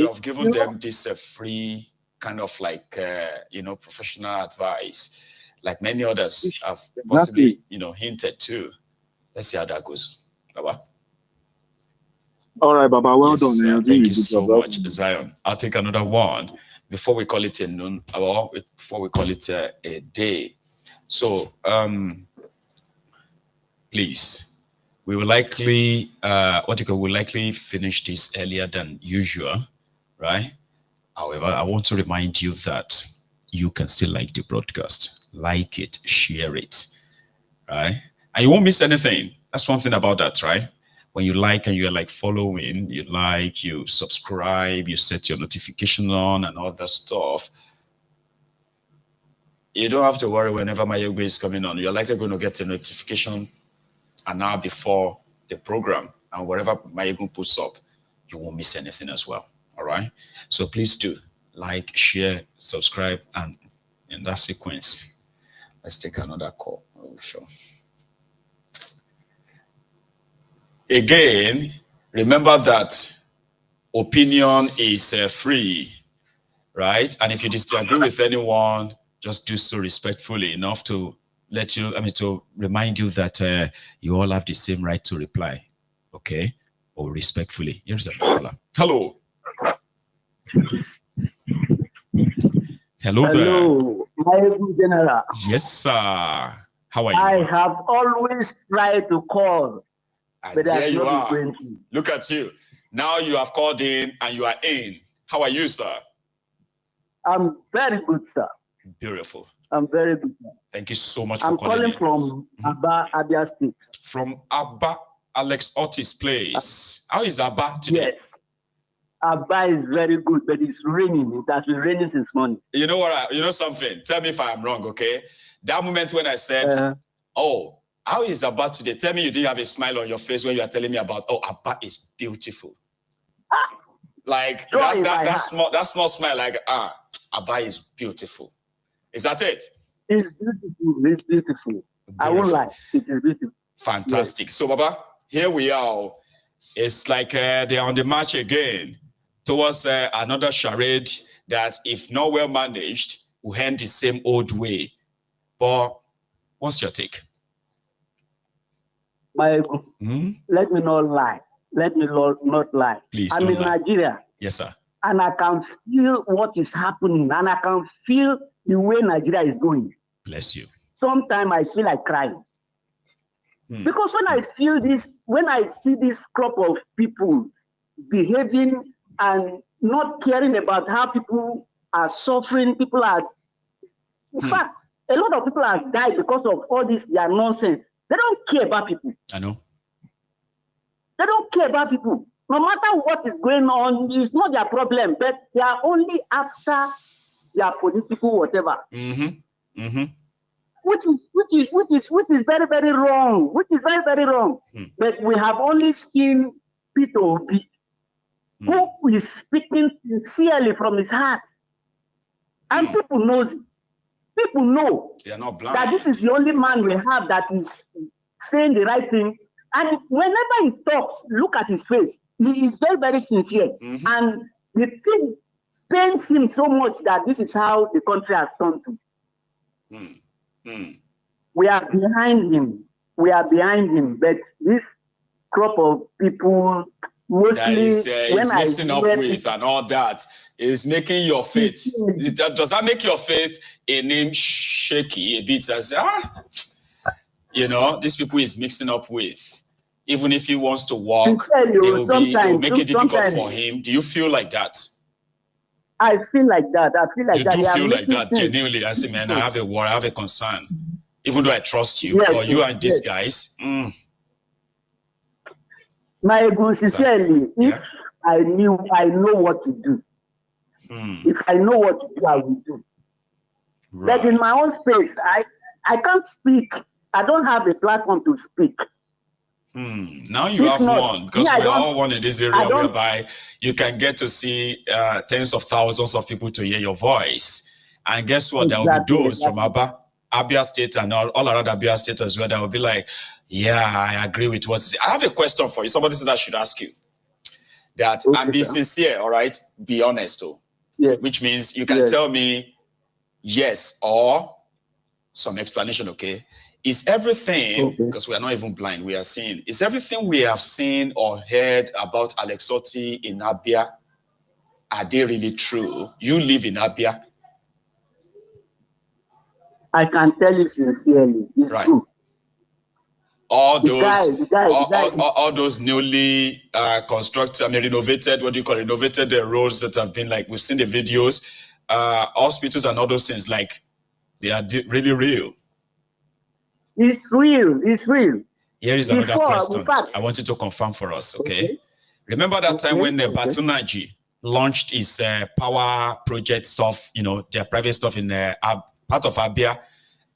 have given them this free kind of like professional advice, like many others have possibly hinted to. Let's see how that goes, Baba. All right, Baba. Well done. Thank you so much, Zion. I'll take another one before we call it a noon, or before we call it a day. So, please, we will likely, we'll likely finish this earlier than usual, right? However, I want to remind you that you can still like the broadcast, like it, share it, right? And you won't miss anything. That's one thing about that, right? When you like and you're like following, you like, you subscribe, you set your notification on and all that stuff. You don't have to worry whenever my Igbo is coming on. You're likely going to get a notification an hour before the program. And wherever my Igbo puts up, you won't miss anything as well. All right? So please do like, share, subscribe, and in that sequence, let's take another call. Oh, sure. Again, remember that opinion is free, right? And if you disagree with anyone, just do so respectfully enough to let you, to remind you that you all have the same right to reply, okay? Or respectfully. Here's a caller. Hello. Hello there. Hello, my general. Yes, sir. How are you? I have always tried to call. And there you are. Look at you. Now you have called in and you are in. How are you, sir? I'm very good, sir. Beautiful. I'm very good, sir. Thank you so much for calling in. I'm calling from Abba, Abia State. From Abba, Alex Otis' place. How is Abba today? Yes. Abba is very good, but it's raining. It has been raining since morning. You know what? You know something? Tell me if I'm wrong, okay? That moment when I said, how is Abba today? Tell me you didn't have a smile on your face when you are telling me about, Abba is beautiful. Like that small smile, like, Abba is beautiful. Is that it? It's beautiful. It's beautiful. I won't lie. It is beautiful. Fantastic. Yes. So, Baba, here we are. It's like they're on the march again towards another charade that, if not well managed, will end the same old way. But what's your take? Let me not lie. Let me not lie. Please, I'm in Nigeria. Yes, sir. And I can feel what is happening. And I can feel the way Nigeria is going. Bless you. Sometimes I feel like crying. Because when I feel this, when I see this crop of people behaving and not caring about how people are suffering, people are... In fact, a lot of people have died because of all this, their nonsense. They don't care about people. I know. They don't care about people. No matter what is going on, it's not their problem, but they are only after their political whatever. Which is very, very wrong. Which is very, very wrong. But we have only seen Peter Obi, who is speaking sincerely from his heart. And people knows it. People know that this is the only man we have that is saying the right thing. And whenever he talks, look at his face. He is very, very sincere. And the thing pains him so much that this is how the country has turned to. We are behind him. We are behind him. But this crop of people, mostly that is mixing up with and all that, is making your faith. Does that make your faith in him shaky a bit? As these people is mixing up with. Even if he wants to walk, they will make it difficult for him. Do you feel like that? I feel like that. I feel like you that. You do feel like that, genuinely. I say, man, I have a concern. even though I trust you, yes, or you and these yes. guys. My good, sincerely, if I know what to do. If I know what to do, I will do. Right. But in my own space, I can't speak. I don't have a platform to speak. Now you have one, because we are all one in this area whereby you can get to see tens of thousands of people to hear your voice. And guess what? There will be those from Abia State and all around Abia State as well that will be like, yeah, I agree with what. I have a question for you. Somebody said I should ask you that. I'm being sincere, all right? Be honest, though. Yes. Which means you can tell me yes or some explanation, okay? Is everything, because we are not even blind, we are seeing, is everything we have seen or heard about Alex Otti in Abia, are they really true? You live in Abia. I can tell you sincerely, it's true. All those newly constructed, renovated, renovated the roads that have been, like, we've seen the videos, hospitals and all those things, like, they are really real. It's real. It's real. Here is another question. I want you to confirm for us, okay? Remember that time when Batunaji launched his power project stuff, their private stuff in part of Abia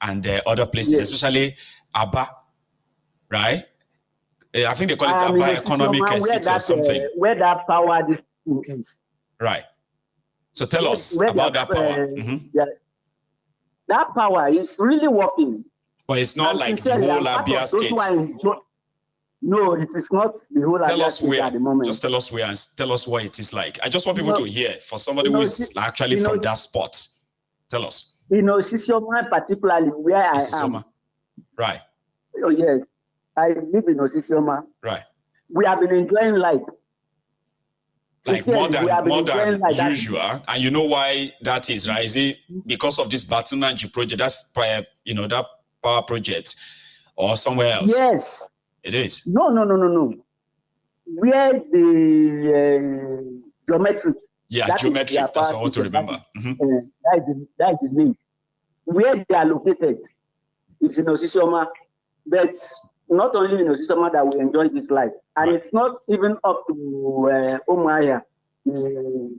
and other places, especially Aba, right? I think they call it Aba Economic City or something. Where that power is. Right. So tell us about that power. That power is really working. But it's not like the whole Abia State. No, it is not the whole Abia State at the moment. Just tell us where and tell us what it is like. I just want people to hear, for somebody who is actually from that spot. Tell us. Osisioma, particularly where I am. Right. Oh, yes. I live in Osisioma. Right. We have been enjoying light. Like more than usual. And you know why that is, right? Is it because of this Batunaji project? That's that power project, or somewhere else? Yes. It is. No. Where the geometric. Yeah, geometric. That's what I want to remember. That is the name. Where they are located is in Osisioma, but not only in Osisioma that we enjoy this life, and it's not even up to Umuahia, the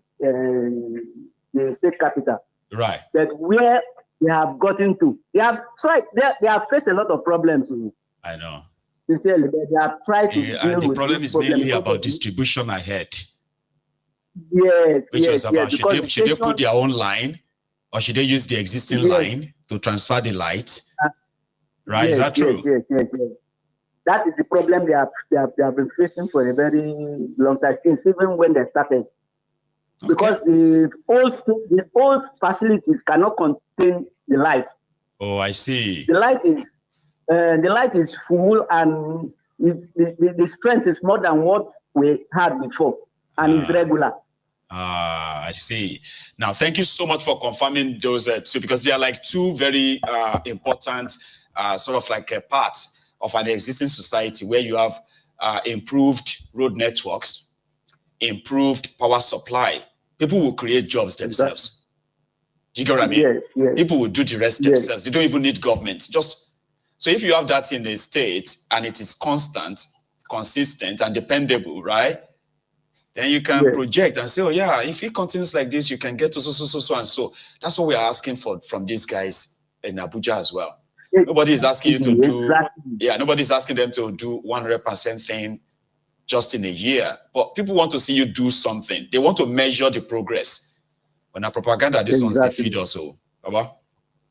state capital. Right. But where they have gotten to, they have tried. They have faced a lot of problems. I know. Sincerely, they have tried to deal the with problem is mainly about distribution ahead. Yes. Which was about should they put their own line, or should they use the existing line to transfer the light? Right? Is that true? Yes. That is the problem they have been facing for a very long time, since even when they started. Because the old facilities cannot contain the light. Oh, I see. The light is full, and the strength is more than what we had before, and it's regular. I see. Now, thank you so much for confirming those two, because they are like two very important sort of like a part of an existing society where you have improved road networks, improved power supply. People will create jobs themselves. Do you get what I mean? Yes. People will do the rest themselves. They don't even need government. So if you have that in a state and it is constant, consistent, and dependable, right? Then you can project and say, oh yeah, if it continues like this, you can get to so and so. That's what we are asking for from these guys in Abuja as well. Nobody is asking you to do, nobody's asking them to do 100% thing just in a year. But people want to see you do something. They want to measure the progress. When a propaganda, this one's the feed also.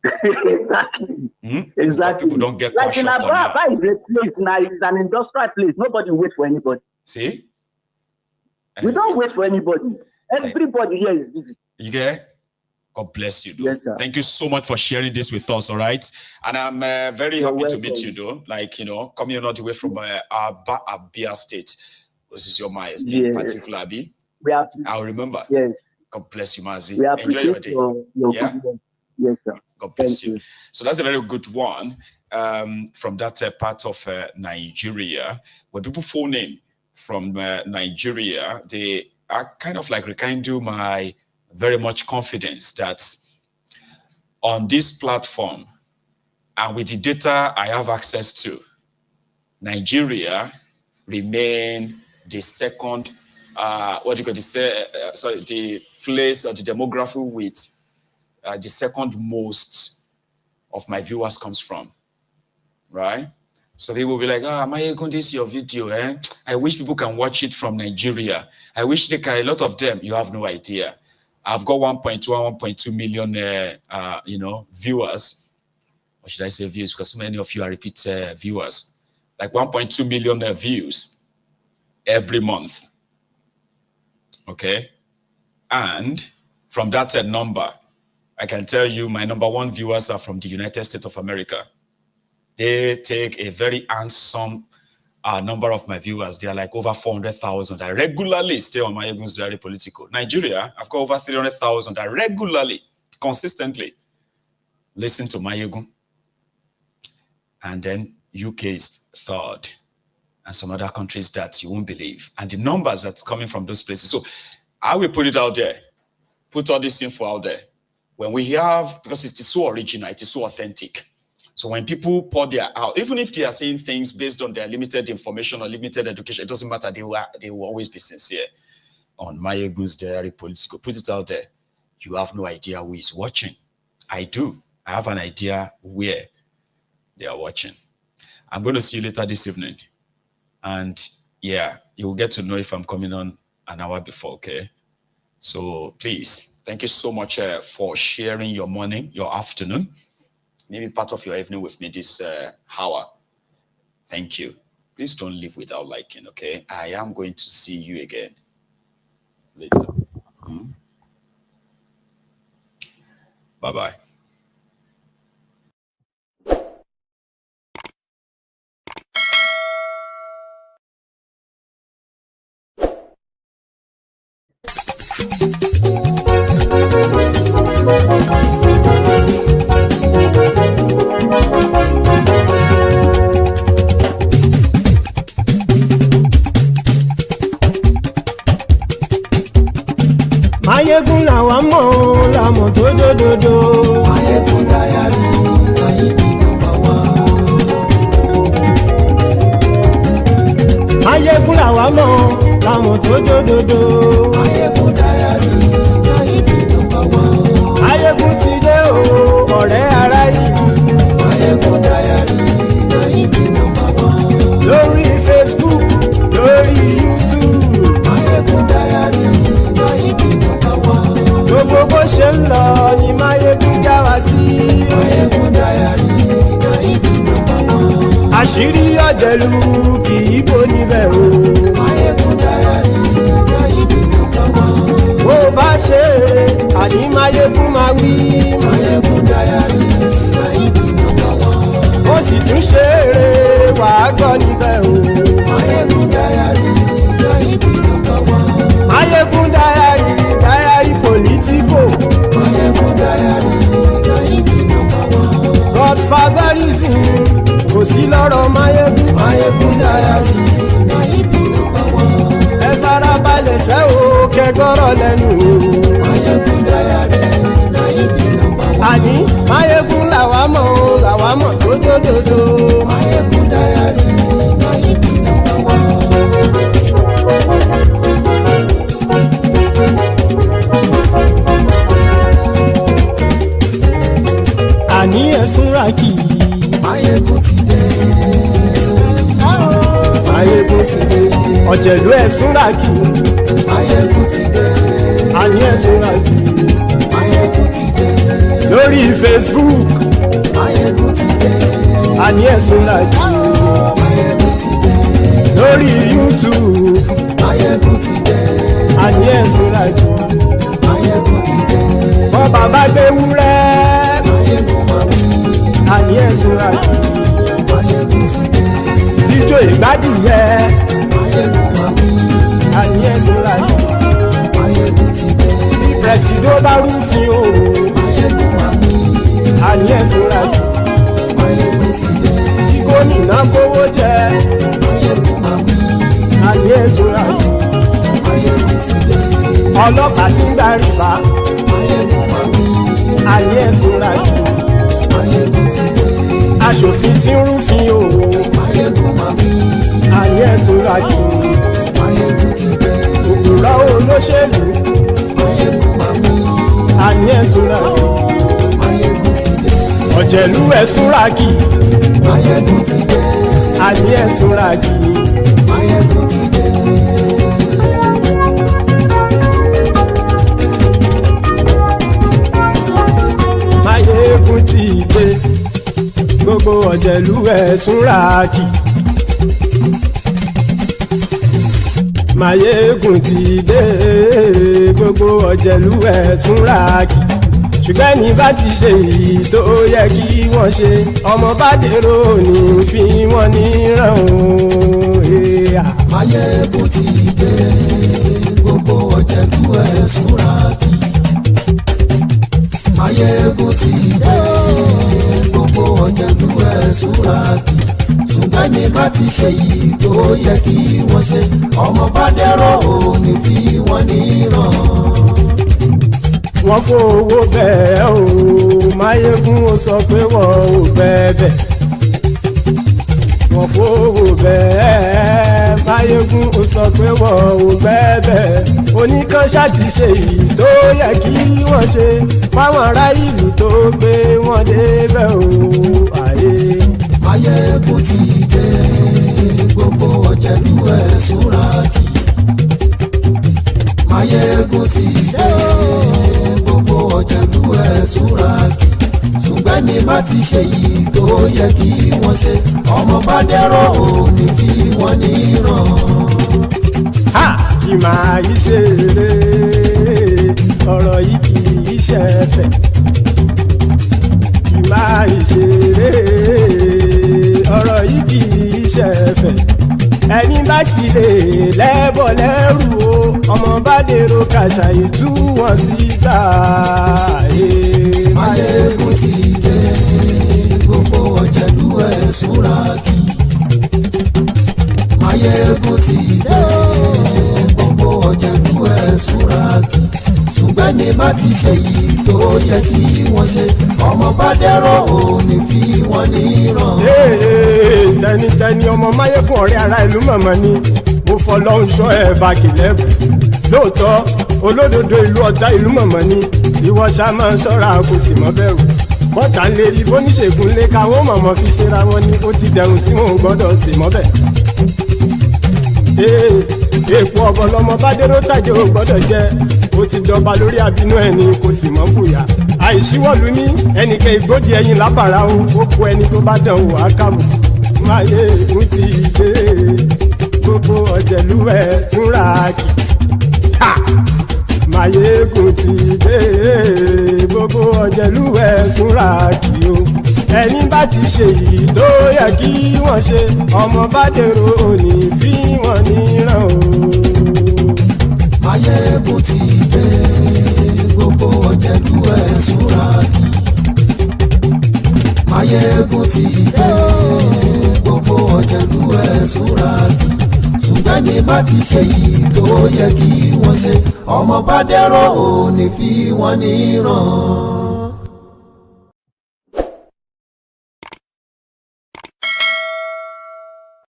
Exactly. Exactly. People don't get like in Abure is a place now, it's an industrial place. Nobody waits for anybody. See? We don't wait for anybody. Everybody here is busy. You get it? God bless you, though. Yes, sir. Thank you so much for sharing this with us, all right? And I'm very happy to meet you, though. Like, coming all the way from Abia State. This is your mind, particular, Abi. I'll remember. Yes. God bless you, Mazi. We appreciate Enjoy your day. Yes, sir. God bless you. So that's a very good one from that part of Nigeria. When people phone in from Nigeria, they are kind of like rekindle my very much confidence that on this platform, And with the data I have access to, Nigeria remain the second, the place or the demography with the second most of my viewers comes from, right? So people will be like, Mayegun, this is your video, eh? I wish people can watch it from Nigeria. I wish they can, a lot of them, you have no idea. I've got 1.2 million, viewers. Or should I say views? Because so many of you are repeat viewers. Like 1.2 million views every month. Okay? And from that number, I can tell you my number one viewers are from the United States of America. They take a very handsome number of my viewers. They are like over 400,000. I regularly stay on Mayegun's Diary Political. Nigeria, I've got over 300,000. I regularly, consistently listen to Mayegun. And then UK is third. And some other countries that you won't believe. And the numbers that's coming from those places. So I will put it out there. Put all this info out there. When we have, because it's so original, it is so authentic. So when people pour their out, even if they are saying things based on their limited information or limited education, it doesn't matter. They will always be sincere. On Mayegun's Diary Political, put it out there. You have no idea who is watching. I do. I have an idea where they are watching. I'm going to see you later this evening. And yeah, you will get to know if I'm coming on an hour before, okay? So please, thank you so much for sharing your morning, your afternoon, maybe part of your evening with me this hour. Thank you. Please don't leave without liking, okay? I am going to see you again later. Bye-bye. Mayegun làwa mọ̀ làmọ̀ tó dòdòdò. Mayegun Diary, Mayegun number one. Mayegun làwa mọ̀ làmọ̀ tó dòdòdò. Mayegun Diary, Mayegun number one. Mayegun ti dé o, ọ̀rẹ́ ará ìlú. Mayegun Diary, Mayegun number one. Lórí Facebook, lórí YouTube. Mayegun Diary, Mayegun number one. Gbogbo bó ṣe ń lọ ni Mayegun já wa sí. Mayegun Diary, Mayegun number one. Àṣírí ọ̀jẹ̀lú kì í bò níbẹ̀ o. Mayegun Diary, Mayegun number one. Bó bá ṣe eré, àní Mayegun máa wí. Mayegun Diary, Mayegun number one. Ó sì tún ṣe eré, wàá gbọ́ níbẹ̀ o. Mayegun Diary, Mayegun number one. Mayegun Diary, Diary Political. Mayegun Diary, Mayegun number one. Godfatherism, kò sí lọ́rọ̀ Mayegun. Mayegun Diary, Mayegun number one. Ẹ farabalẹ̀ sẹ́ o, kẹ́gọ́rọ̀ lẹ́nu o. Mayegun Diary, Mayegun number one. Àní Mayegun làwa mọ̀ tó dòdòdò. Mayegun Diary, Mayegun number one. Àní ẹ̀sùn ràkì. Mayegun ti dé. Mayegun ti dé. Ọ̀jẹ̀lú ẹ̀sùn ràkì. Mayegun ti dé. Àní ẹ̀sùn ràkì. Mayegun ti dé. Lórí Facebook. Mayegun ti dé. Àní ẹ̀sùn ràkì. Mayegun ti dé. Lórí YouTube. Mayegun ti dé. Àní ẹ̀sùn ràkì. Mayegun ti dé. Bọ́ bàbá gbé wúrẹ́. Mayegun máa wí. Àní ẹ̀sùn ràkì. Mayegun ti dé. Ijó ìgbádìyẹ. Mayegun máa wí. Àní ẹ̀sùn ràkì. Mayegun ti dé. Bí pẹ̀sìdó bá rúfin o. Mayegun máa wí. Àní ẹ̀sùn ràkì. Mayegun ti dé. Bí gómìnà kówó jẹ. Mayegun máa wí. Àní ẹ̀sùn ràkì. Mayegun ti dé. Ọlọ́pàá ti ń gba rìbá. Mayegun máa wí. Àní ẹ̀sùn ràkì. Mayegun ti dé. aṣòfin tí ń rúfin o. Máyégún mami. Àní ẹ̀sùn ràjò. Máyégún ti dé. Òkúrọ̀ olóṣèlú. Máyégún mami. Àní ẹ̀sùn ràjò. Máyégún ti dé. Ọ̀jẹ̀lú ẹ̀sùn ràjì. Máyégún ti dé. Àní ẹ̀sùn ràjì. Máyégún ti dé. Máyégún ti dé. Gbogbo ọ̀jẹ̀lú ẹ̀sùn ràjì. Máyégún ti dé. Gbogbo ọ̀jẹ̀lú ẹ̀sùn ràjì. Ṣùgbọ́n ní bá ti ṣe èyí tó yẹ kí wọ́n ṣe, ọmọ bá dèrò ní fi wọ́n níran o. Máyégún ti dé. Gbogbo ọ̀jẹ̀lú ẹ̀sùn ràjì. Máyégún ti dé. Gbogbo ọ̀jẹ̀lú ẹ̀sùn ràjì. Ṣùgbọ́n ní bá ti ṣe èyí tó yẹ kí wọ́n ṣe, ọmọ bá dèrò ní fi wọ́n níran. Wọ́n fowó bẹ́ẹ̀ o, Máyégún ó sọ pé wọ́n ò fẹ́ bẹ̀. Wọ́n fowó bẹ́ẹ̀, Máyégún ó sọ pé wọ́n ò fẹ́ bẹ̀. Oníkan ṣáàtì ṣe èyí tó yẹ kí wọ́n ṣe fáwọn ará ìlú tó gbé wọn débẹ̀ o. Máyégún ti dé. Gbogbo ọ̀jẹ̀lú ẹ̀sùn ràjì. Máyégún ti dé. Gbogbo ọ̀jẹ̀lú ẹ̀sùn ràjì. Ṣùgbọ́n ní bá ti ṣe yìí tó yẹ kí wọ́n ṣe, ọmọ bá dẹ́rọ̀ òní fi wọ́n níran. Kì máa yí ṣe eré, ọ̀rọ̀ yìí kì í ṣe ẹ̀fẹ̀. Kì máa yí ṣe eré, ọ̀rọ̀ yìí kì í ṣe ẹ̀fẹ̀. Ẹni bá ti lè lẹ́bọ̀ lẹ́rù o, ọmọ bá dèrò kàṣà ìtú wọn síta. Máyégún ti dé. Gbogbo ọ̀jẹ̀lú ẹ̀sùn ràjì. Máyégún ti dé. Gbogbo ọ̀jẹ̀lú ẹ̀sùn ràjì. Ṣùgbọ́n ní bá ti ṣe yìí tó yẹ kí wọ́n ṣe, ọmọ bá dẹ́rọ̀ òní fi wọ́n níran. Tẹnitẹni ọmọ Máyégún ọ̀rẹ́ ara ìlú mọ̀mọ́ ni mo fọlọ́run ṣọ́ ẹ̀ bá kìlẹ́bù. Lóòótọ́ olódodo ìlú ọ̀tá ìlú mọ̀mọ́ ni ìwọ ṣá máa ń ṣọ́ra kò sì mọ́ bẹ̀rù. Bọ́tà ń lè rí bóníṣègùn lé káwọn mọ̀mọ́ fi ṣera wọn ni ó ti dẹrùn tí wọn ò gbọ́dọ̀ sè mọ́bẹ̀. Èèpo ọ̀bọ lọmọ bá dérò tàjẹ́ ò gbọ́dọ̀ jẹ́, ó ti jọba lórí àbínú ẹni kò sì mọ́ bùyà. Àìsíwọ́lu ní ẹnìkẹ́ ìgbódì ẹyin lábàrá o, ó kó ẹni tó bá dán wò á kàmù. Máyégún ti dé. Gbogbo ọ̀jẹ̀lú ẹ̀sùn ràjì. Máyégún ti dé. Gbogbo ọ̀jẹ̀lú ẹ̀sùn ràjì o. Ẹni bá ti ṣe yìí tó yẹ kí wọ́n ṣe, ọmọ bá dèrò òní fi wọ́n níran o. Máyégún ti dé. Gbogbo ọ̀jẹ̀lú ẹ̀sùn ràjì. Máyégún ti dé. Gbogbo ọ̀jẹ̀lú ẹ̀sùn ràjì. Ṣùgbọ́n ní bá ti ṣe yìí tó yẹ kí wọ́n ṣe, ọmọ bá dẹ́rọ̀ òní fi wọ́n níran.